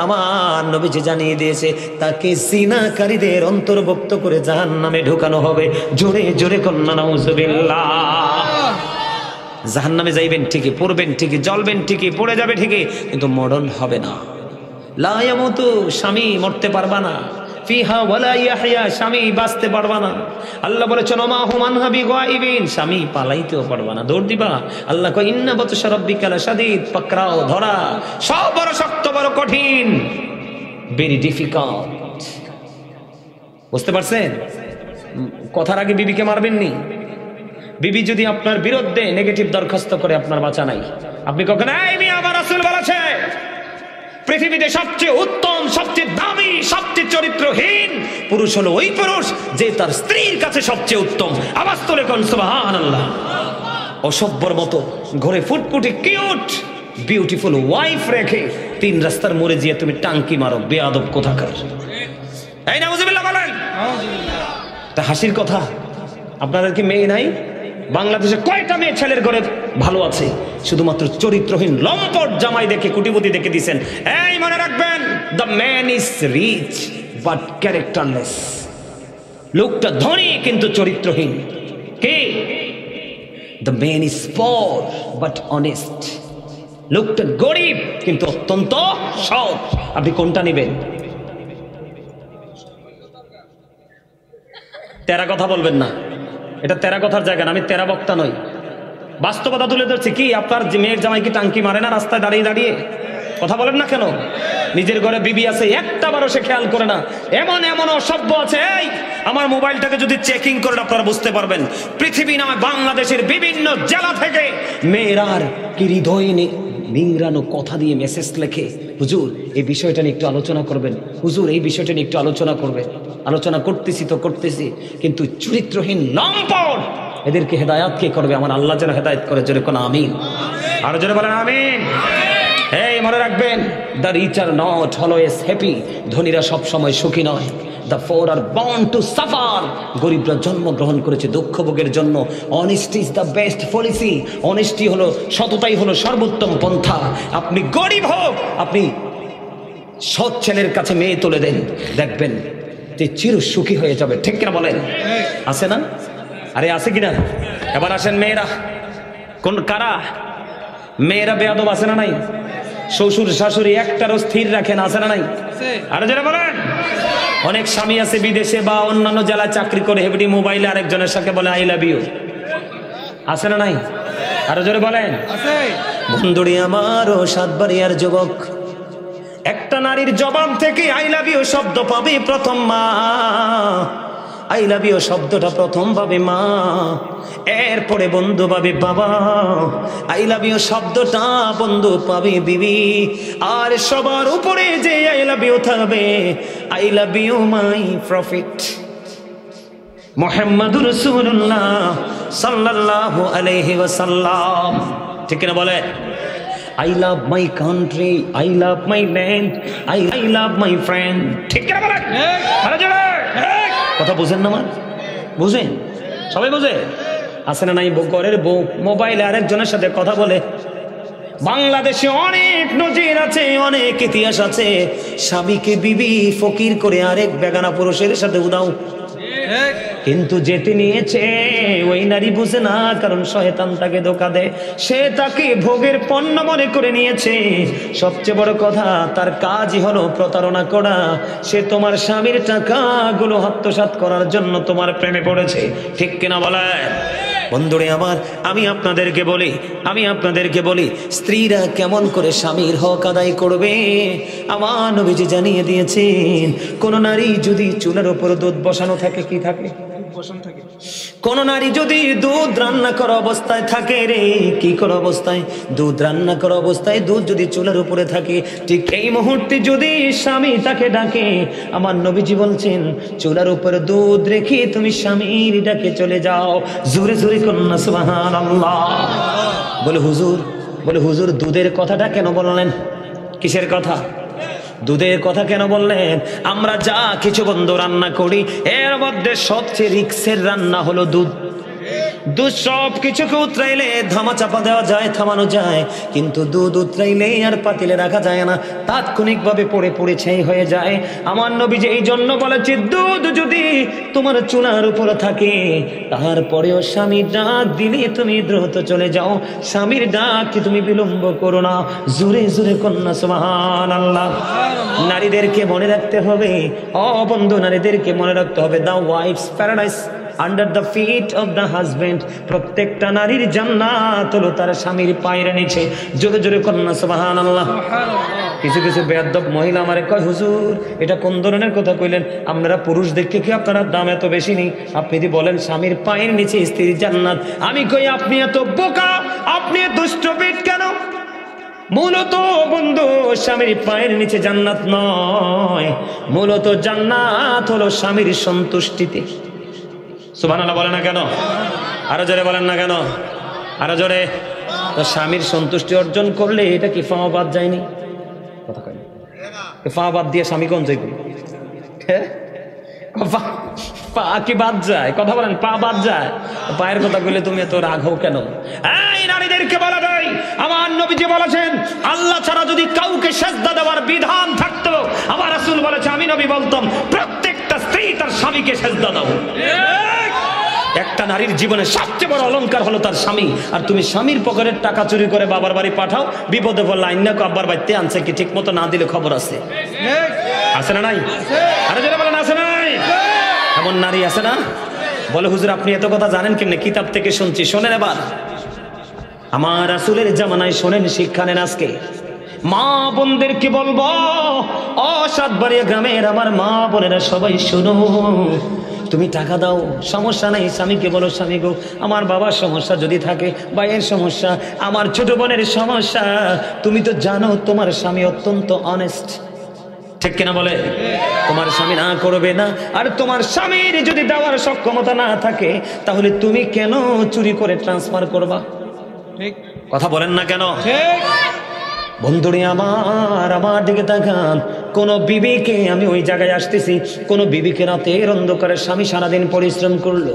আমার নবীজি জানিয়ে দিয়েছে তাকে জিনাকারীদের অন্তর্ভুক্ত করে জাহান্নামে ঢোকানো হবে। জোরে জোরে কন্যা নাউজুবিল্লাহ। জাহান্নামে যাইবেন ঠিকই, পড়বেন ঠিকই, জ্বলবেন ঠিকই, পড়ে যাবে ঠিকই, কিন্তু মরণ হবে না। লা ইয়ামুতু, স্বামী মরতে পারবা না। ফিহা ওয়ালা ইয়াহইয়া, স্বামী বাঁচতে পারবা না। আল্লাহ বলেছেন ওমা হুম আনহা বিগাইবিন, স্বামী পালাইতেও পারবা না, দৌড় দিবা। আল্লাহ কয় ইন্না বাতশা রাব্বিকা লাশাদীদ, পাকড়াও ধরা সব বড় শক্ত, বড় কঠিন, ভেরি ডিফিকাল্ট। বুঝতে পারছেন? কথার আগে বিবিকে মারবেন নি। বিবি যদি আপনার বিরুদ্ধে নেগেটিভ দরখাস্ত করে, আপনার বাঁচা নাই। আপনি কখন আমার রাসূল বলেছে পৃথিবীতে সবচেয়ে উত্তম, সবচেয়ে দামি, সবচেয়ে চরিত্রহীন পুরুষ হলো ওই পুরুষ যে তার স্ত্রীর কাছে সবচেয়ে উত্তম। আওয়াজ তোলে কোন সুবহানাল্লাহ। অসভ্যর মতো ঘরে ফুটফুটে কিউট বিউটিফুল ওয়াইফ রেখে 3 রাস্তার মোড়ে গিয়ে তুমি টাঙ্কি মারো, বেয়াদব কোথাকার। এই নাউজুবিল্লাহ বলেন। তা হাসির কথা, আপনাদের কি মেয়ে নাই? বাংলাদেশে কয়টা মেয়ে ছেলের ঘরে ভালো আছে? শুধুমাত্র চরিত্রহীন লম্পট জামাই দেখে, কোটিপতি দেখে দিয়েছেন। এই মনে রাখবেন, the man is rich but characterless. লোকটা ধনী কিন্তু চরিত্রহীন। কে? The man is poor but honest. লোকটা গরিব কিন্তু অত্যন্ত সৎ। আপনি কোনটা নেবেন? তেরা কথা বলবেন না, এটা তেরা কথার জায়গা না। আমি তেরা বক্তা নই, বাস্তবতা তুলে ধরছি। কি আপনার মেয়ের জামাই কি টাঙ্কি মারে না রাস্তায় দাঁড়িয়ে দাঁড়িয়ে? কথা বলেন না কেন? নিজের ঘরে বিবি আছে, একটা বারও সে খেয়াল করে না। এমন এমন অসভ্য আছে। এই আমার মোবাইলটাকে যদি চেকিং করেন আপনারা বুঝতে পারবেন, পৃথিবী নয় বাংলাদেশের বিভিন্ন জেলা থেকে মেয়েরার কি হৃদয় নিংড়ানো কথা দিয়ে মেসেজ লেখে, হুজুর এই বিষয়টা নিয়ে একটু আলোচনা করবেন, হুজুর এই বিষয়টা নিয়ে একটু আলোচনা করবেন। আলোচনা করতেছি তো করতেছি, কিন্তু চরিত্রহীন লম্পট এদেরকে হেদায়াত কে করবে? আমার আল্লাহ যেন হেদায়েত করে। জোরে কোন আমিন। আরো জোরে বলেন আমিন। এই মনে রাখবেন, the rich are not always happy. ধনীরা সব সময় সুখী নয়। The poor are born to suffer. গরিবরা জন্মগ্রহণ করেছে দুঃখ ভোগের জন্য। Honesty is the best policy. Honesty হলো, সততাই হলো সর্বোত্তম পন্থা। আপনি গরিব হোক, আপনি সৎ ছেলের কাছে মেয়ে তুলে দেন, দেখবেন যে চির সুখী হয়ে যাবে। ঠিক কিনা বলেন? আছে না? আরে আছে কিনা? এবার আসেন মেয়েরা। কোন কারা? মেয়েরা বেয়াদব আছে না নাই? শ্বশুর শাশুড়ি একটারও স্থির রাখেন, আছে না নাই? আরে যারা বলেন, অনেক স্বামী আছে বিদেশে বা অন্যান্য জেলায় চাকরি করে, হেভি মোবাইলে আরেকজনের সাথে বলে আই লাভ ইউ, আছে না নাই? আরো জোরে বলেন। বন্ধুরি আমারও 7 বাড়িয়ার যুবক, একটা নারীর জবান থেকে আই লাভ ইউ শব্দ পাবে প্রথম মা। আই লাভ ইউ শব্দটা প্রথম পাবে মা, এরপরে বন্ধু পাবে বাবা। আই লাভ ইউ শব্দটা বন্ধু পাবে বিবি, আর সবার উপরে যে আই লাভ ইউ থাকবে, I love you my prophet মুহাম্মাদুর রাসূলুল্লাহ সাল্লাল্লাহু আলাইহি ওয়াসাল্লাম। ঠিক না বলে? I love my country, I love my land, I love my friend. ঠিক না বলে? কথা বুঝেন না? বুঝেন? সবাই বুঝে? আছে না নাই? ঘরের বউ মোবাইলে আরেকজনের সাথে কথা বলে। বাংলাদেশে অনেক নজির আছে, অনেক ইতিহাস আছে। স্বামীকে বিবি ফকির করে আরেক বেগানা পুরুষের সাথে উদাও, কিন্তু যেতে নিয়েছে ওই নারী বুঝে না, কারণ শয়তান তাকে ধোঁকা দেয়। সে তাকে ভোগের পণ্য মনে করে নিয়েছে। সবচেয়ে বড় কথা, তার কাজই হলো প্রতারণা করা। সে তোমার স্বামীর টাকাগুলো আত্মসাৎ করার জন্য তোমার প্রেমে পড়েছে। ঠিক কিনা বলে? বন্ধুরে আমার, আমি আপনাদেরকে বলি স্ত্রীরা কেমন করে স্বামীর হক আদায় করবে। আমার নবীজি জানিয়ে দিয়েছেন, কোন নারী যদি চুলার উপর দুধ বসানো থাকে, কি থাকে? কোন নারী যদি দুধ রান্না করা অবস্থায় থাকে রে, কি করা অবস্থায়? দুধ রান্না করা অবস্থায় দুধ যদি চুলার উপরে থাকে, ঠিক এই মুহূর্তে যদি স্বামী তাকে ডাকে, আমার নবীজি বলছেন চুলার উপরে দুধ রেখে তুমি স্বামীর ডাকে চলে যাও। জোরে জোরে কন্যা সুবহানাল্লাহ। বলে হুজুর দুধের কথাটা কেন বললেন? কিসের কথা? দুধের কথা কেন বললেন? আমরা যা কিছু বন্ধু রান্না করি, এর মধ্যে সবচেয়ে রিক্সের রান্না হলো দুধ। দুধ সব কিছুকে উতরাইলে ধামা চাপা দেওয়া যায়, থামানো যায়, কিন্তু দুধ উতরাইলে আর পাতিলে রাখা যায় না, তাৎক্ষণিক ভাবে পড়ে পড়ে ছাই হয়ে যায়। আমার নবী যে এই জন্য বলেছে, দুধ যদি তোমার চুলার উপর থাকে, তারপরেও স্বামীর ডাক দিলে তুমি দ্রুত চলে যাও, স্বামীর ডাক কি তুমি বিলম্ব করো না। জোরে জোরে কন্যা সুবহানাল্লাহ। নারীদেরকে মনে রাখতে হবে, বন্ধু নারীদেরকে মনে রাখতে হবে, the wife's paradise under the feet of the husband. প্রত্যেকটা নারীর জান্নাত হলো তার স্বামীর পায়ের নিচে। জোরে জোরে কন্যা সুবহানাল্লাহ। কিছু কিছু বেয়াদব মহিলা আমারে কয়, হুজুর এটা কোন ধরনের কথা কইলেন? আপনারা পুরুষ দেখে কি আপনার দাম এত বেশি নেই? আপনি যদি বলেন স্বামীর পায়ের নিচে স্ত্রীর জান্নাত, আমি কই আপনি এত বোকা, আপনি দুষ্টপিট কেন? মূলত বন্ধু স্বামীর পায়ের নিচে জান্নাত নয়, মূলত জান্নাত হলো স্বামীর সন্তুষ্টিতে। সুবহানাল্লাহ বলেন না কেন? আরো জোরে বলেন না কেন? আরো জোরে। তো স্বামীর সন্তুষ্টি অর্জন করলে এটা কি ফাও বাদ যায়নি? কথা কয় ফা বাদ দিয়ে স্বামী কোন যাইব? পা কি বাদ যায়? কথা বলেন, পা বাদ যায়। পায়ের কথা বলে তুমি এত রাগ হও কেন? এই নারীদেরকে বলা যায়, আমার নবীজি বলেছেন, আল্লাহ ছাড়া যদি কাউকে সিজদা দেওয়ার বিধান থাকতো, আমার রাসূল বলেছে, আমি নবী বলতাম প্রত্যেকটা স্ত্রী তার স্বামীকে সিজদা দাও। একটা নারীর জীবনে সবচেয়ে বড় অলংকার হলো তার স্বামী। আর তুমি স্বামীর পকেটের টাকা চুরি করে বাবার বাড়ি পাঠাও, বিপদে পড়লে আইনা আব্বার বাড়িতে আনছে কি ঠিক মতো না দিলে খবর আছে? আছে না নাই? আরে যারা বলেন আছে নাই? এমন নারী আছে না? বলে হুজুর আপনি এত কথা জানেন কেমনে? কিতাব থেকে শুনছি। শোনেন এবার, আমার রাসূলের জামানায় শোনেন, শিক্ষা নেন আজকে। মা বোনদেরকে বলবো, সাতবাড়িয়া গ্রামের আমার মা বোনেরা সবাই শুনো, তুমি টাকা দাও, সমস্যা নাই। স্বামীকে বলো, স্বামী গো আমার বাবার সমস্যা যদি থাকে, ভাইয়ের সমস্যা, আমার ছোট বোনের সমস্যা, তুমি তো জানো তোমার স্বামী অত্যন্ত অনেস্ট। ঠিক কিনা বলে? তোমার স্বামী না করবে না। আর তোমার স্বামীর যদি দেওয়ার সক্ষমতা না থাকে, তাহলে তুমি কেন চুরি করে ট্রান্সফার করবা? ঠিক কথা বলেন না কেন? ঠিক বন্ধুরে আমার দিকে তাকান। কোন বিবিকে, আমি ওই জায়গায় আসতেছি, কোন বিবিকে রাতের অন্ধকারে স্বামী সারাদিন পরিশ্রম করলো,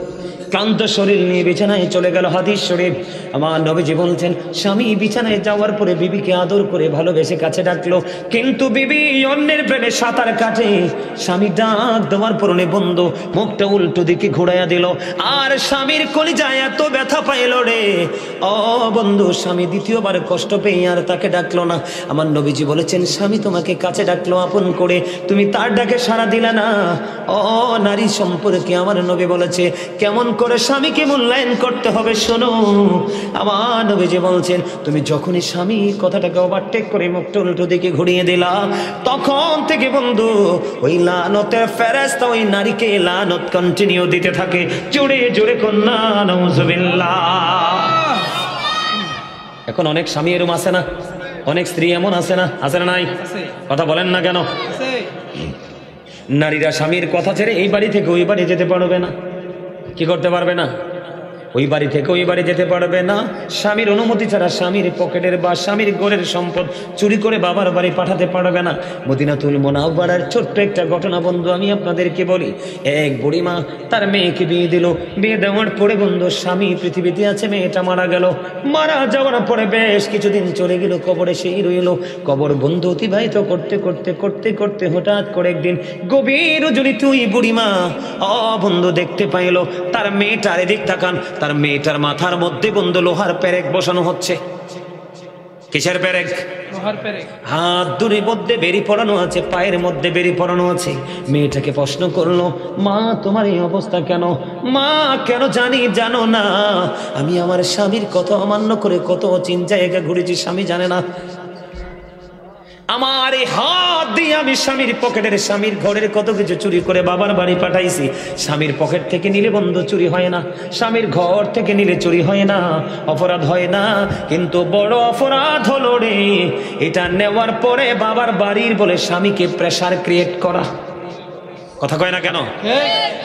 ক্লান্ত শরীর নিয়ে বিছানায় চলে গেল। হাদিস শরীফ, আমার নবীজি বলছেন, স্বামী বিছানায় যাওয়ার পরে বিবিকে আদর করে ভালোবেসে কাছে ডাকলো, কিন্তু বিবি অন্যের প্রেমে সাঁতার কাটে। স্বামী ডাক দেওয়ার পরনে বন্ধ, মুখটা উল্টো দিকে ঘুরাইয়া দিল, আর স্বামীর কলিজায় এত ব্যথা পাইল রে বন্ধু, স্বামী দ্বিতীয়বার কষ্ট পেয়ে আর তাকে ডাকলো না। আমার নবীজি বলেছেন, স্বামী তোমাকে কাছে ডাকলো আপন করে, তুমি তার ডাকে সাড়া দিলে না। নারী সম্পর্কে আমার নবী বলেছে, কেমন করে স্বামীকে মূল্যায়ন করতে হবে। শোনো, আমার নবীজি বলছেন, তুমি যখনই স্বামী কথাটাকে ওভারটেক করে মুখটা উল্টো দিকে ঘুরিয়ে দিলা, তখন থেকে বন্ধু ওই লানতের ফেরেশতা ওই নারীকে লানত কন্টিনিউ দিতে থাকে। জোরে জোরে কন্যা নাউজুবিল্লাহ। এখন অনেক স্বামী এরম আছে না, অনেক স্ত্রী এমন আছে না, আছে না নাই? কথা বলেন না কেন? নারীরা স্বামীর কথা ছেড়ে এই বাড়ি থেকে ওই বাড়ি যেতে পারবে না। কি করতে পারবে না? ওই বাড়ি থেকে ওই বাড়ি যেতে পারবে না। স্বামীর অনুমতি ছাড়া স্বামীর পকেটের বা স্বামীর ঘরের সম্পদ চুরি করে বাবার বাড়ি পাঠাতে পারবে না। মদিনাতুল মুনাওয়ারার ছোট্ট একটা ঘটনা বন্ধু আমি আপনাদেরকে বলি। এক বুড়িমা তার মেয়েকে বিয়ে দিল। বিয়ে দেওয়ার পরে বন্ধু স্বামী পৃথিবীতে আছে, মেয়েটা মারা গেল। মারা যাওয়ার পরে বেশ কিছুদিন চলে গেল, কবরে সেই রইল। কবর বন্ধু অতিবাহিত করতে করতে করতে করতে হঠাৎ করে একদিন গভীর রজনীতে ওই বুড়িমা বন্ধু দেখতে পাইল তার মেয়েটার এদিক তাকান, তার মেয়েটার মাথার মধ্যে বন্ধু লোহার পেরেক বসানো হচ্ছে। কিসের পেরেক? লোহার পেরেক। হাত দুটির মধ্যে বেরি পড়ানো আছে, পায়ের মধ্যে বেরি পড়ানো আছে। মেয়েটাকে প্রশ্ন করলো, মা তোমার এই অবস্থা কেন? মা কেন জানো না আমি আমার স্বামীর কথা অমান্য করে কত চিন জায়গা ঘুরেছি, স্বামী জানে না। আমার এই হাত দিয়ে আমি স্বামীর পকেটের স্বামীর ঘরের কত কিছু চুরি করে বাবার বাড়ি পাঠাইছি। স্বামীর পকেট থেকে নিলে বন্ধু চুরি হয় না, স্বামীর ঘর থেকে নিলে চুরি হয় না, অপরাধ হয় না। কিন্তু বড় অপরাধ হলো রে এটা নেওয়ার পরে বাবার বাড়ির বলে স্বামীকে প্রেসার ক্রিয়েট করা। কথা কয় না কেন?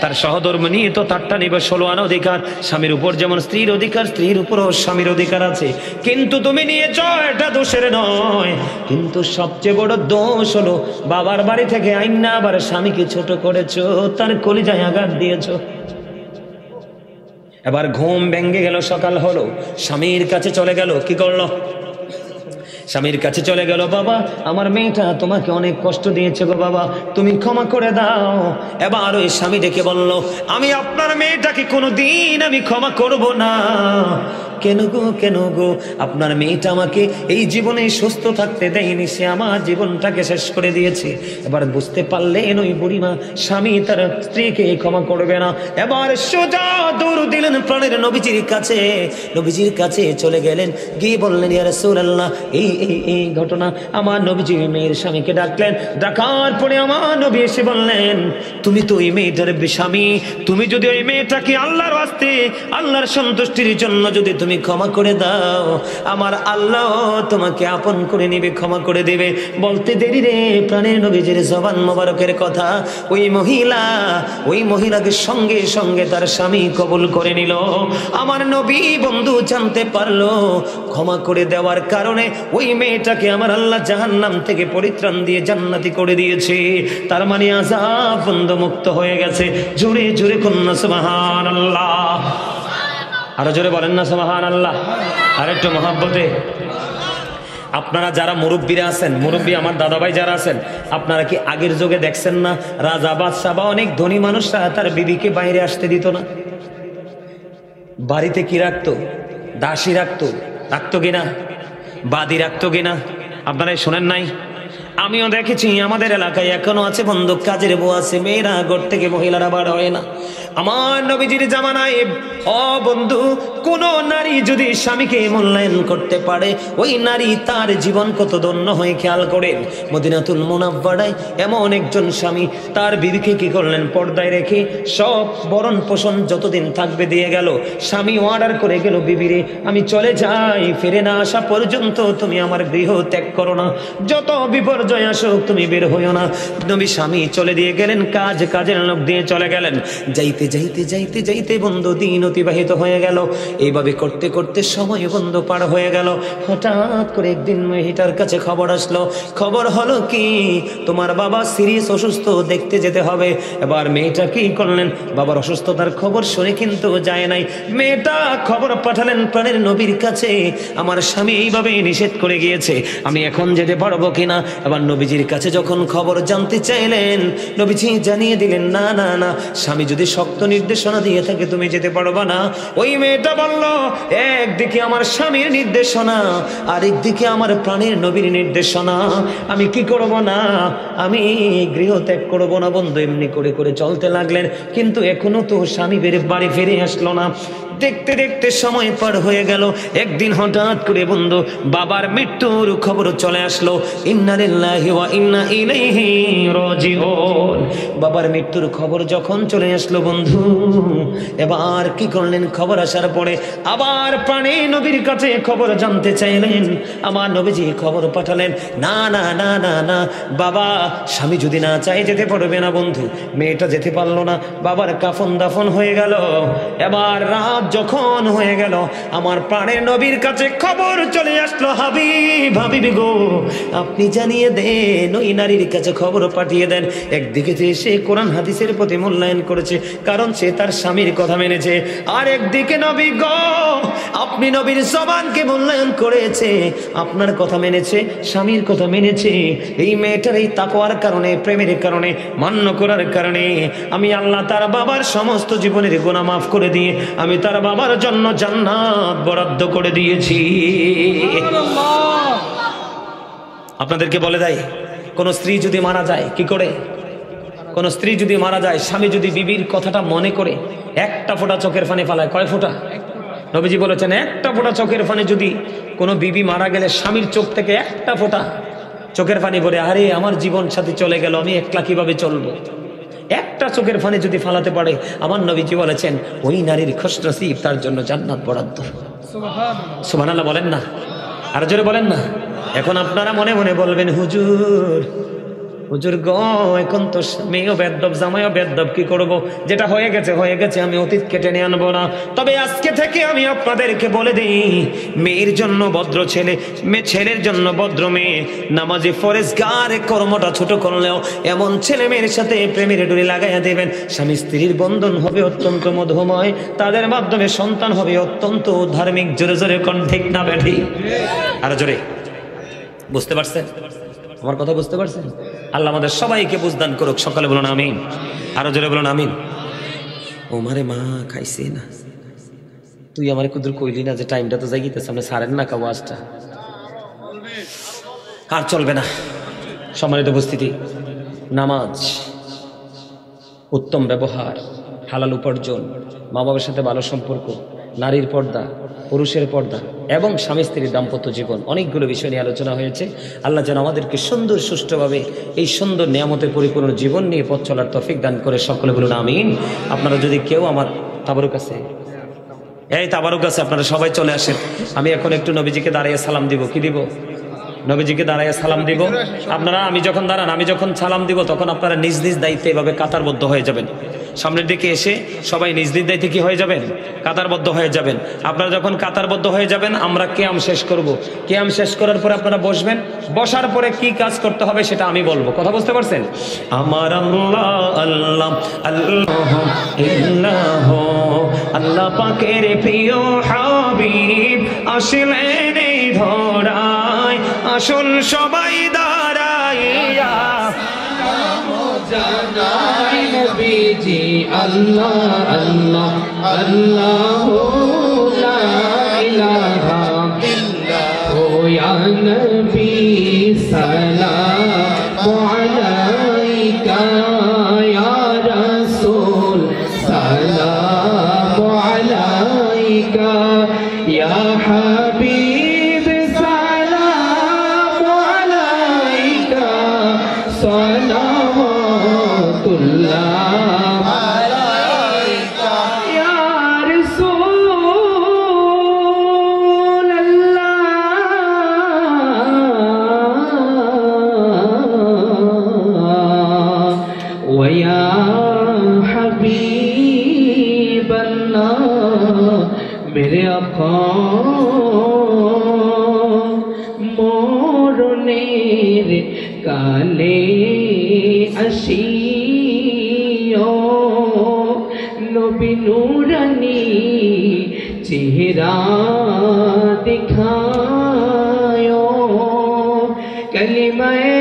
তার সহধর্মী নিয়ে তো তারটা নিবে 16 আনা অধিকার। স্বামীর উপর যেমন স্ত্রীর অধিকার, স্ত্রীর উপরও স্বামীর অধিকার আছে। কিন্তু তুমি নিয়েছ, এটা দোষের নয়। কিন্তু সবচেয়ে বড় দোষ হলো বাবার বাড়ি থেকে আইনা আবার স্বামীকে ছোট করেছো, তার কলিজায় আঘাত দিয়েছো। এবার ঘুম ভেঙে গেল, সকাল হলো, স্বামীর কাছে চলে গেল। কি করলো? স্বামীর কাছে চলে গেল, বাবা আমার মেয়েটা তোমাকে অনেক কষ্ট দিয়েছে গো বাবা, তুমি ক্ষমা করে দাও। এবার ওই স্বামী ডেকে বলল, আমি আপনার মেয়েটাকে কোনোদিন আমি ক্ষমা করব না। কেন গো, কেন গো? আপনার মেয়েটা আমাকে এই জীবনে সুস্থ থাকতে দেয়নি, সে আমার জীবনটাকে শেষ করে দিয়েছে। এবার বুঝতে পারলেন ওই বুড়িমা স্বামী তার স্ত্রীকে ক্ষমা করবে না। এবার সোজা দৌড় দিলেন প্রাণের নবীজির কাছে। নবীজির কাছে চলে গেলেন, গিয়ে বললেন, ইয়া রাসূলুল্লাহ এই ঘটনা। আমার নবীজি মেয়ের স্বামীকে ডাকলেন। ডাকার পরে আমার নবী এসে বললেন, তুমি তো ওই মেয়েটার স্বামী, তুমি যদি ওই মেয়েটাকে আল্লাহর ওয়াস্তে আল্লাহর সন্তুষ্টির জন্য যদি তুমি ক্ষমা করে দাও, আমার আল্লাহ তোমাকে আপন করে নিবে, ক্ষমা করে দিবে। বলতে দেরি রে প্রাণের নবীজির জবান মোবারকের কথা ওই মহিলাকে সঙ্গে সঙ্গে তার স্বামী কবুল করে নিল। আমার নবী বন্ধু জানতে পারলো ক্ষমা করে দেওয়ার কারণে ওই মেয়েটাকে আমার আল্লাহ জাহান্নাম থেকে পরিত্রাণ দিয়ে জান্নাতি করে দিয়েছে। তার মানে আযাব বন্ধ মুক্ত হয়ে গেছে। জোরে জোরে কন্যা সুবহানাল্লাহ। আরো জোরে বলেন না সুবহানাল্লাহ। আর একটু মহব্বতে। আপনারা যারা মুরব্বীরা আছেন, মুরব্বী আমার দাদাভাই যারা আছেন, আপনারা কি আগের যুগে দেখছেন না রাজা বাদশা বা অনেক ধনী মানুষরা তার বিবিকে বাইরে আসতে দিত না? বাড়িতে কি রাখতো? দাসী রাখতো কিনা? বাদী রাখতো কিনা? আপনারা শোনেন নাই? আমিও দেখেছি, আমাদের এলাকায় এখনো আছে বন্ধু, কাজের বউ আছে, মেয়েরা ঘর থেকে মহিলারা বার হয় না। আমার নবীজির জামানায় বন্ধু কোন নারী যদি স্বামীকে মূল্যায়ন করতে পারে, ওই নারী তার জীবন কত ধন্য হয় খেয়াল করেন। মদিনাতুল মুনাওয়ারায় এমন একজন স্বামী তার বিবিকে কি করলেন, পর্দায় রেখে সব বরণ পোষণ যতদিন থাকবে দিয়ে গেল। স্বামী অর্ডার করে গেল, বিবিরে আমি চলে যাই, ফিরে না আসা পর্যন্ত তুমি আমার গৃহ ত্যাগ করো না, যত বিপর্যয় আসুক তুমি বের হইও না। নবী স্বামী চলে দিয়ে গেলেন, কাজের লোক দিয়ে চলে গেলেন। যাইতে যাইতে যাইতে যাইতে বন্ধু দিন অতিবাহিত হয়ে গেল। এইভাবে করতে করতে সময় বন্ধু পার হয়ে গেল। হঠাৎ করে একদিন মেয়েটার কাছে খবর আসলো। খবর হলো কি, তোমার বাবা সিরিয়াস অসুস্থ, দেখতে যেতে হবে। এবার মেয়েটা কি করলেন, বাবার অসুস্থতার খবর শুনে কিন্তু যায় নাই। মেয়েটা খবর পাঠালেন প্রাণের নবীর কাছে, আমার স্বামী এইভাবে নিষেধ করে গিয়েছে, আমি এখন যেতে পারবো কিনা। এবার নবীজির কাছে যখন খবর জানতে চাইলেন, নবীজি জানিয়ে দিলেন, না না না, স্বামী যদি শক্ত নির্দেশনা দিয়ে থাকে তুমি যেতে পারবা না। ওই মেয়েটা বলল, একদিকে আমার স্বামীর নির্দেশনা, আরেকদিকে আমার প্রাণের নবীর নির্দেশনা, আমি কি করব না, আমি গৃহ ত্যাগ করবো না। বন্ধু এমনি করে করে চলতে লাগলেন, কিন্তু এখনো তো স্বামী বাড়ি ফিরে আসলো না। দেখতে দেখতে সময় পার হয়ে গেল। একদিন হঠাৎ করে বন্ধু বাবার মৃত্যুর খবর চলে আসলো। ইন্না লিল্লাহি ওয়া ইন্না ইলাইহি রাজিউন। বাবার মৃত্যুর খবর যখন চলে আসলো বন্ধু, এবার কি করলেন? খবর আসার পরে আবার প্রাণে নবীর কাছে খবর জানতে চাইলেন। আমার নবীজি খবর পাঠালেন, না না না না না, বাবা স্বামী যদি না চাই যেতে পারবে না। বন্ধু মেয়েটা যেতে পারলো না, বাবার কাফন দাফন হয়ে গেল। এবার রাত যখন হয়ে গেল, আমার প্রাণের নবীর কাছে খবর চলে আসলো, হাবিব হাবিবি গো, আপনি জানিয়ে দেন, ওই নারীর কাছে খবর পাঠিয়ে দেন। একদিকে যে সে কোরআন হাদিসের প্রতি মূল্যায়ন করেছে, কারণ সে তার স্বামীর কথা মেনেছে, আর একদিকে নবী গো, আপনি নবীর জবানকে মূল্যায়ন করেছে, আপনার কথা মেনেছে, স্বামীর কথা মেনেছে। এই মেয়েটার এই তাকওয়ার কারণে, প্রেমের কারণে, মান্য করার কারণে আমি আল্লাহ তার বাবার সমস্ত জীবনের গুনাহ মাফ করে দিয়ে আমি তার বাবার জন্য জান্নাত বরাদ্দ করে দিয়েছি। আপনাদেরকে বলে দেয়, কোন স্ত্রী যদি মারা যায় কি করে? কোন স্ত্রী যদি মারা যায়, স্বামী যদি বিবির কথাটা মনে করে একটা ফোঁটা চোখের পানি ফালায়, কয় ফোঁটা? নবীজি বলেছেন, একটা ফোঁটা চোখের পানি যদি কোনো বিবি মারা গেলে স্বামীর চোখ থেকে একটা ফোঁটা চোখের পানি পড়ে, আরে আমার জীবন সাথী চলে গেল, আমি একলা কিভাবে চলবো, একটা চোখের পানি যদি ফালাতে পারে, আমার নবীজি বলেছেন ওই নারীর খুশনসিব, তার জন্য জান্নাত বরাদ্দ। সুবহানাল্লাহ বলেন না, আর জোরে বলেন না। এখন আপনারা মনে মনে বলবেন, হুজুর হুজুর গো, এখন তো মেয়েও বেদ্দব, জামাইও বেদ্দব, কি করব? যেটা হয়ে গেছে হয়ে গেছে, আমি অতীত কেটে নিয়ে আনবো না। তবে আজকে থেকে আমি আপনাদেরকে বলে দিই, মেয়ের জন্য ভদ্র ছেলে, ছেলের জন্য ভদ্র মেয়ে, নামাজি ফরেজগার কর্মটা ছোট করলেও এমন ছেলে মেয়ের সাথে প্রেমের ডুরি লাগাইয়া দেবেন, স্বামী স্ত্রীর বন্ধন হবে অত্যন্ত মধুময়, তাদের মাধ্যমে সন্তান হবে অত্যন্ত ধার্মিক। জোরে জোরে কোন ঠিক না বেঠি? আর জোরে বুঝতে পারছেন আমার কথা? বুঝতে পারছেন? আল্লাহ আমাদের সবাইকে বুঝদান করুক। সকালে বলুন আমিন, আরো জোরে বলুন আমিন। ওমারে মা খাইছে না, তুই আমারে কুদুর কইলি না যে টাইমটা তো জাগিতে সামনে সারেন না কাওয়াজটা, আর চলবে না। সম্মানিত উপস্থিতি, নামাজ, উত্তম ব্যবহার, হালাল উপার্জন, মা বাবার সাথে ভালো সম্পর্ক, নারীর পর্দা, পুরুষের পর্দা এবং স্বামী স্ত্রীর দাম্পত্য জীবন, অনেকগুলো বিষয় নিয়ে আলোচনা হয়েছে। আল্লাহ যেন আমাদেরকে সুন্দর সুষ্ঠুভাবে এই সুন্দর নিয়ামতের পরিপূর্ণ জীবন নিয়ে পথ চলার তৌফিক দান করে। সকলে বলুন আমিন। আপনারা যদি কেউ আমার তাবারুক আছে, এই তাবারুক আছে, আপনারা সবাই চলে আসেন। আমি এখন একটু নবীজিকে দাঁড়িয়ে সালাম দিব। কি দিব? নবীজিকে দাঁড়িয়ে সালাম দিব। আপনারা আমি যখন দাঁড়ান, আমি যখন সালাম দিব, তখন আপনারা নিজ নিজ দায়িত্বে এভাবে কাতারবদ্ধ হয়ে যাবেন। সামনের দিকে এসে সবাই নিজ নিজ দায়িত্বে কি হয়ে যাবেন? কাতারবদ্ধ হয়ে যাবেন। আপনারা যখন কাতারবদ্ধ হয়ে যাবেন, আমরা কিয়াম শেষ করব। কিয়াম শেষ করার পরে আপনারা বসবেন। বসার পরে কি কাজ করতে হবে সেটা আমি বলবো। কথা বুঝতে পারছেন? আমার আল্লাহ আল্লাহ আল্লাহ ইল্লাহ, আল্লাহ পাকের প্রিয় হাবিব আসলেন এই ধরায়, আসুন সবাই দাঁড়াইয়া জানাই নবীজি আল্লাহ আল্লাহ আল্লাহ লা ইলাহা ইল্লাল্লাহ, ও ইয়া নবী সালামু আলাইকা, ইয়া রাসূল সালামু আলাইকা, ইয়া হাবিব সালামু আলাইকা, সালাওয়াতুল্লাহ আলাইকা, ইয়া রাসূলাল্লাহ, ওয়া ইয়া হাবিবাল্লাহ, মেরে আকা মরণের কালে আসিও, নবী নূরানী চেহারা দেখায়ো, কালিমায়ে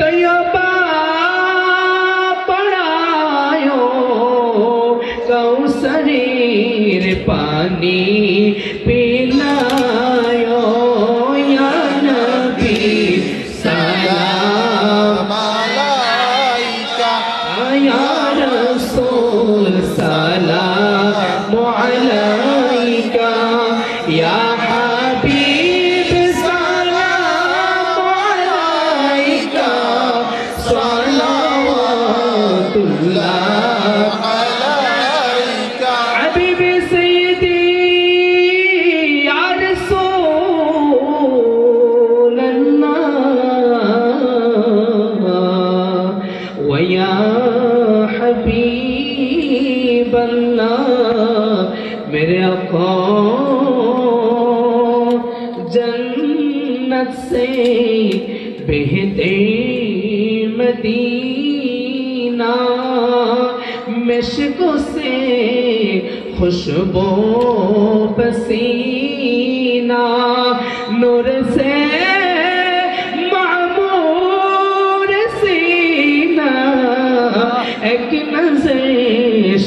তয়্যবা পড়ায়ো, কাউসারের पानी पिलायो या नबी सलाम अलैका या रसूल सलाम अलैका या हबीब सलाम अलैका सलावतुल्लाह अलैका हबीबी सय्यदी या रसूल अल्लाह व या हबीब अल्लाह मेरे आका जन्नत से बहते मदीना मिश्क से खुशबू पसीना नूर से मामूर सीना एक नजर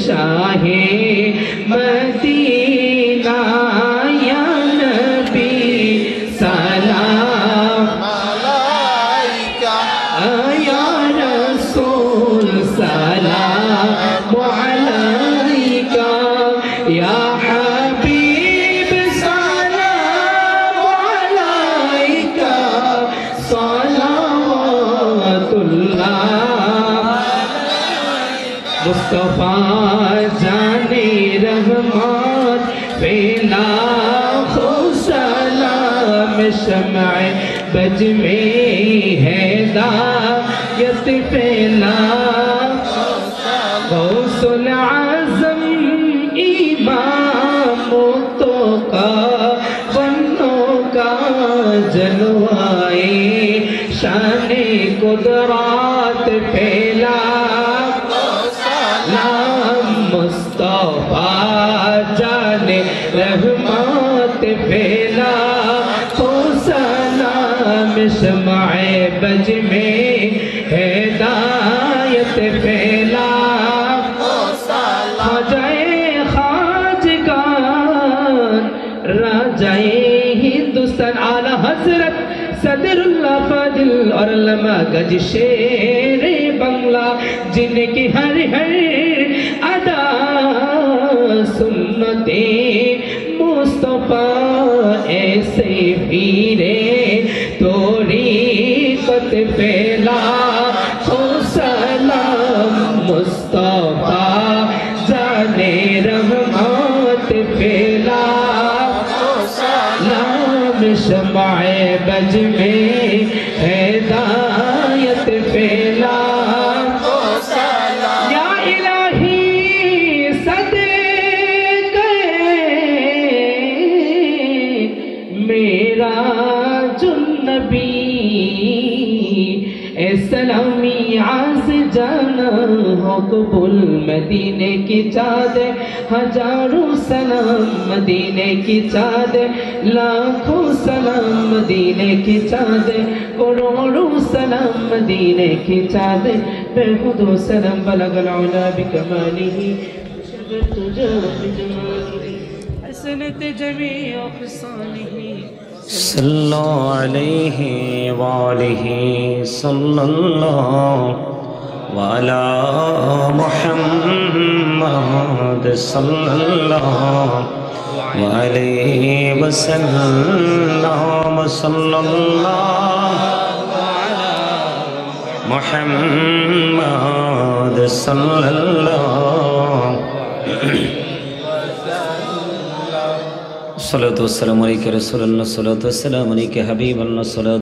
शाहे मदीना या नबी सलाम अलैका या रसूल सलाम अलैका या हबीब सलाम अलैका सलावतुल्लाह मुस्तफा जाने रहमान पेला सलाम शम्अ बज में हैदायत पेला गौसुल आज़म इमामों का बन्नों का जलवाए शान कुदरत पेला मुस्तफा जाने रहमत फैला हो सलाम शम्अ बज में हिदायत फैला खाजाए खाजगान राजाए हिंदुस्तान आला हजरत सदरुल्लाह फादिल और अल्लामा गज शेर बंगला जिनकी हर हर अदा सुन्नते मुस्तफा ऐसे पीरे तोरीकत फैला हो सलाम मुस्तफा जाने रहमत फैला सलाम शम्अ बज में हिदायत फैला या इलाही सदके मेरा जुन्नबी ए सलामी आज जाना हो कबूल मदीने की चादर हजारों सलाम मदीने की चादर लाखों सलाम मदीने की चादर करोड़ों सलाम मदीने की चादर बेखुदो सलाम बलगल उला बिकमालिही शबत जमालिही हसनत जमीअ खसालिही सल्लल्लाहु अलैहि वालिहि सल्लल्लाहु वाला मुहम्मद सल्लल्लाहु अलैहि वसल्लम सल्लल्लाहु अला मुहम्मद सल्लल्लाहु सल्लल्लाहु अलैहि वसल्लम रसूलुल्लाह सल्लल्लाहु अलैहि हबीबल्लाह।